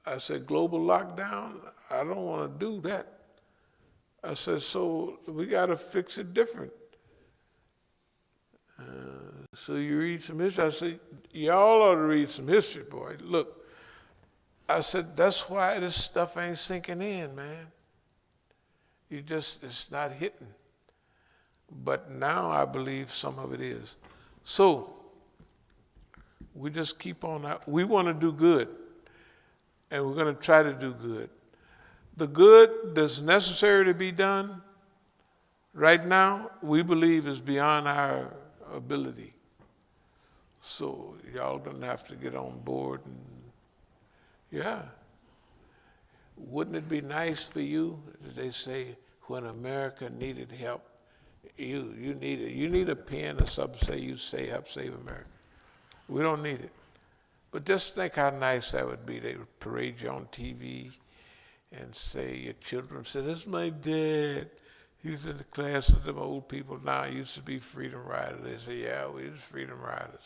I said, global lockdown, I don't want to do that. I said, so we got to fix it different. So you read some history. I said, y'all ought to read some history, boy. Look, I said, that's why this stuff ain't sinking in, man. It's not hitting. But now I believe some of it is. So we just keep on out. We want to do good, and we're going to try to do good. The good that's necessary to be done right now, we believe is beyond our ability. So y'all don't have to get on board. And yeah. Wouldn't it be nice for you, as they say, when America needed help, you need a pen or something, help save America. We don't need it. But just think how nice that would be. They would parade you on TV and say, your children say, this is my dad. He was in the class of them old people now. He used to be freedom riders. They say, yeah, we was freedom riders.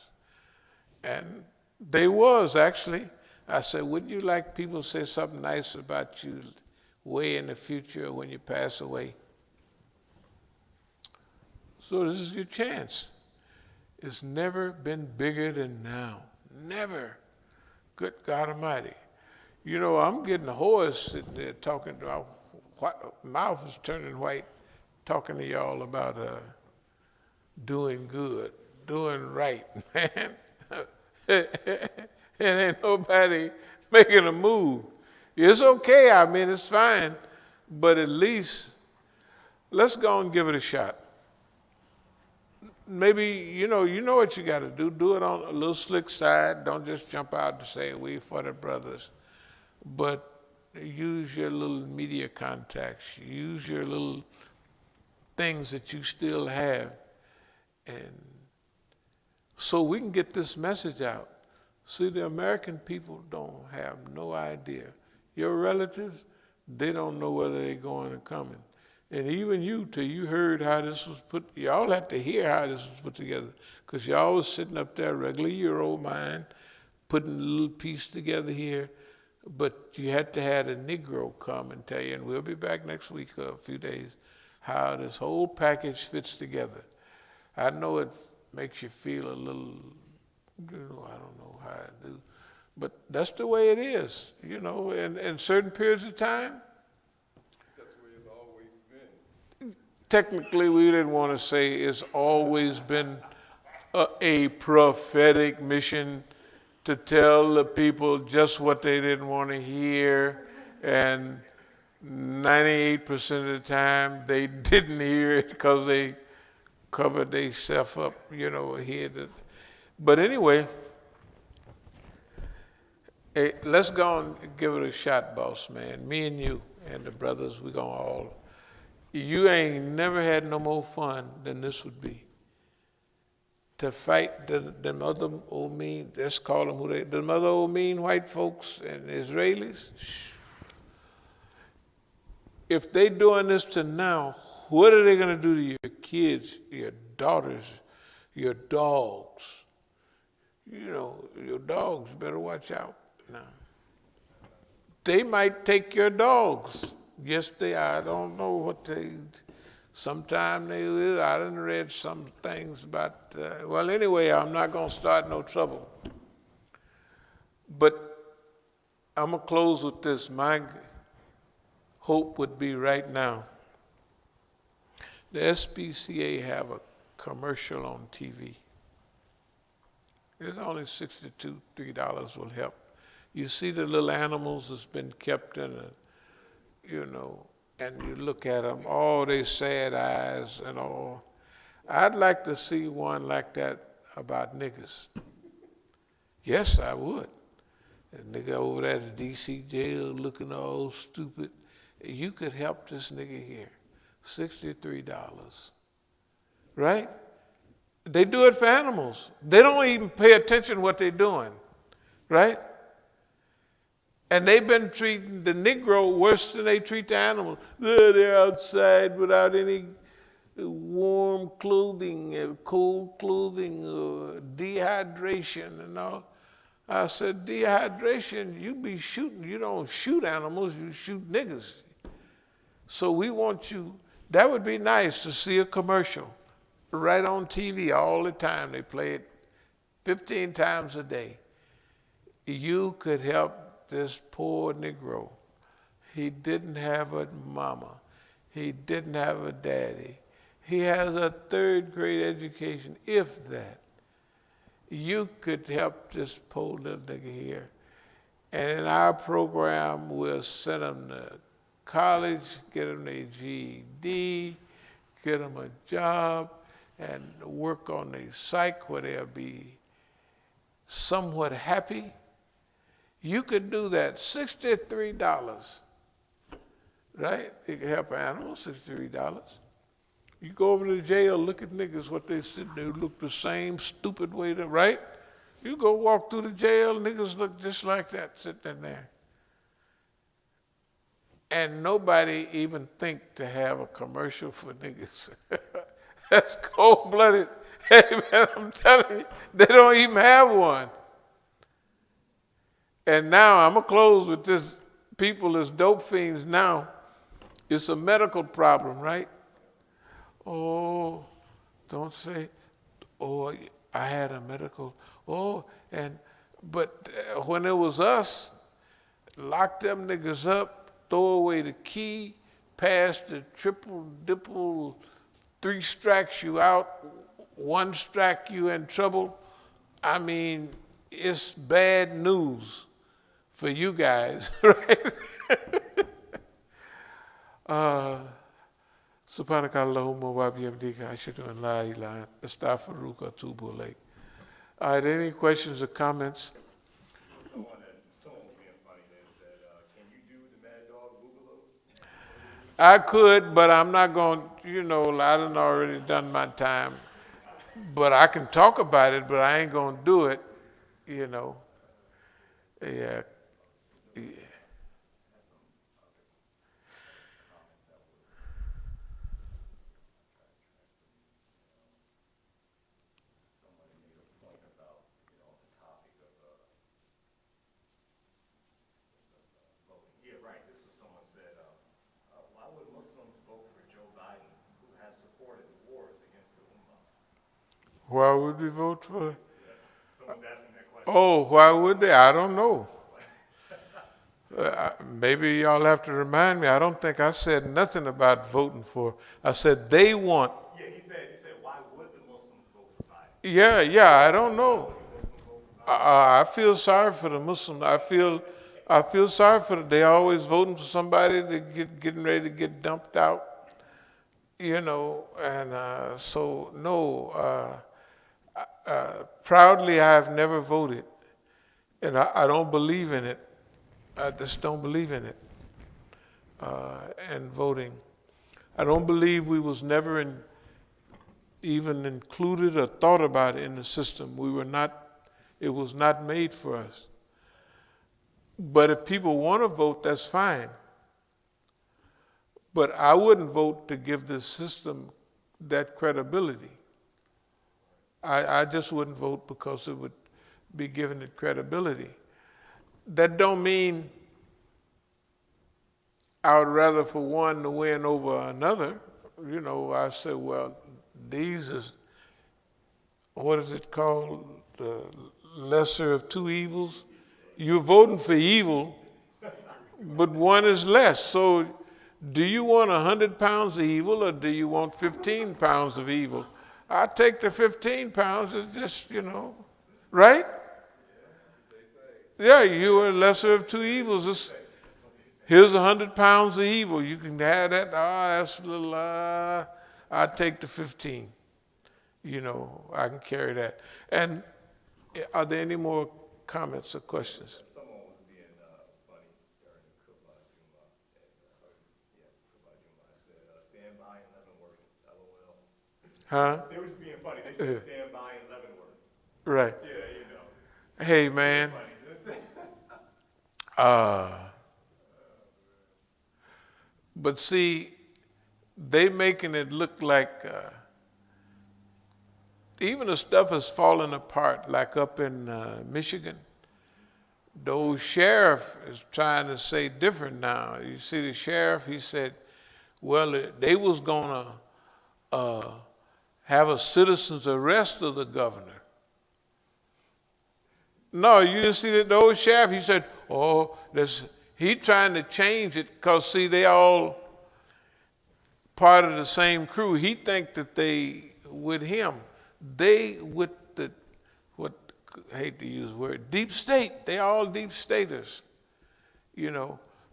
And they was, actually. I said, wouldn't you like people to say something nice about you way in the future when you pass away? So this is your chance. It's never been bigger than now. Never. Good God Almighty. You know, I'm getting hoarse sitting there talking to my mouth is turning white, talking to y'all about doing good, doing right, man. And ain't nobody making a move. It's okay, I mean, it's fine, but at least let's go and give it a shot. Maybe, you know what you got to do. Do it on a little slick side. Don't just jump out to say, we for the brothers. But use your little media contacts. Use your little things that you still have And so we can get this message out. See, the American people don't have no idea. Your relatives, they don't know whether they're going or coming. And even you, till you heard how this was put, y'all had to hear how this was put together, because y'all was sitting up there, regular Euro mind, putting a little piece together here, but you had to have a Negro come and tell you, and we'll be back next week or a few days, how this whole package fits together. I know it makes you feel a little, I don't know how I do, but that's the way it is, in certain periods of time. That's the way it's always been. Technically, we didn't want to say it's always been a prophetic mission to tell the people just what they didn't want to hear, and 98% of the time they didn't hear it because they covered themselves up, here. But anyway, hey, let's go and give it a shot, boss man. Me and you and the brothers, we're going to all. You ain't never had no more fun than this would be. To fight them other old mean, let's call them them other old mean white folks and Israelis. If they doing this to now, what are they going to do to your kids, your daughters, your dogs? Your dogs better watch out now. They might take your dogs. Yes, they are. I don't know what they, sometime they will. I done read some things about, well, anyway, I'm not going to start no trouble. But I'm going to close with this. My hope would be right now, the SPCA have a commercial on TV. It's only $62, $3 will help. You see the little animals that's been kept in and you look at them, all they sad eyes and all. I'd like to see one like that about niggas. Yes, I would. A nigga over there at the DC jail looking all stupid. You could help this nigga here. $63. Right? They do it for animals. They don't even pay attention to what they're doing. Right? And they've been treating the Negro worse than they treat the animals. They're outside without any warm clothing, cold clothing, dehydration and all. I said, dehydration, you be shooting. You don't shoot animals, you shoot niggas. So we want you, that would be nice to see a commercial right on TV all the time. They play it 15 times a day. You could help this poor Negro. He didn't have a mama. He didn't have a daddy. He has a third grade education, if that. You could help this poor little nigga here. And in our program, we'll send them to college, get them their GED, get them a job, and work on their psych where they'll be somewhat happy. You could do that, $63, right? You can help animals, $63. You go over to the jail, look at niggas, what they sit there, look the same stupid way, right? You go walk through the jail, niggas look just like that, sitting there. And nobody even think to have a commercial for niggas. That's cold-blooded. Hey, man, I'm telling you, they don't even have one. And now, I'm going to close with this. People as dope fiends now, it's a medical problem, right? Oh, don't say, oh, I had a medical, but when it was us, lock them niggas up, throw away the key, pass the triple, dipple, 3 strikes you out, 1 strike you in trouble. I mean, it's bad news for you guys, right? Subhanaka Allahumma wa bihamdika ashhadu an la ilaha astaghfiruka wa atubu ilayk. All right, any questions or comments? Someone was being funny that said, can you do the Mad Dog Boogaloo? I could, but I'm not going, I done already done my time. But I can talk about it, but I ain't gonna do it, you know. Yeah. Somebody made a point about, the topic of voting. Yeah, right. This was someone said, why would Muslims vote for Joe Biden, who has supported the wars against the Ummah? Why would we vote for? Someone's asking that question. Oh, why would they? I don't know. Maybe y'all have to remind me. I don't think I said nothing about voting for. I said they want. Yeah, he said, why would the Muslims vote for Biden? Yeah, I don't know. I feel sorry for the Muslims. I feel sorry for them. They always voting for somebody that getting ready to get dumped out, and so no. Proudly, I have never voted, and I don't believe in it. I just don't believe in it. And voting, I don't believe we was never even included or thought about it in the system. We were not. It was not made for us. But if people want to vote, that's fine. But I wouldn't vote to give the system that credibility. I just wouldn't vote because it would be giving it credibility. That don't mean I would rather for one to win over another. I say, well, these is, what is it called? The lesser of two evils. You're voting for evil, but one is less. So do you want 100 pounds of evil or do you want 15 pounds of evil? I take the 15 pounds, it's just, right? Yeah, you are lesser of two evils. Here's 100 pounds of evil. You can have that. That's a little, I take the 15. I can carry that. And are there any more comments or questions? Someone was being funny during the Khutbah Jummah. Khutbah Jummah said, stand by in Leavenworth, LOL. Huh? They were just being funny. They said, stand by in Leavenworth. Right. Yeah, Hey, man. But see, they making it look like even the stuff is falling apart, like up in Michigan. The old sheriff is trying to say different now. You see the sheriff, he said, well, they was going to have a citizen's arrest of the governor. No, you didn't see that the old sheriff, he said, he trying to change it because, see, they all part of the same crew. He think that they with him. They with I hate to use the word, deep state. They all deep staters,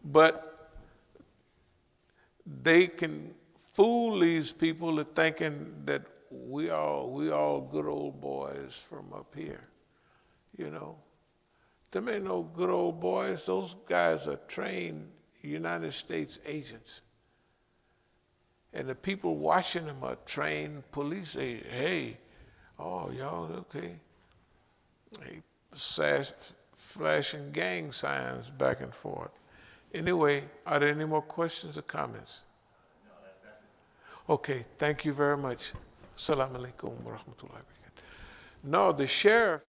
But they can fool these people into thinking that we all good old boys from up here, Them ain't no good old boys. Those guys are trained United States agents. And the people watching them are trained police agents. Hey, y'all okay? They flashing gang signs back and forth. Anyway, are there any more questions or comments? No, that's it. Okay, thank you very much. Assalamu alaikum wa rahmatullahi wa barakatuh. No, the sheriff.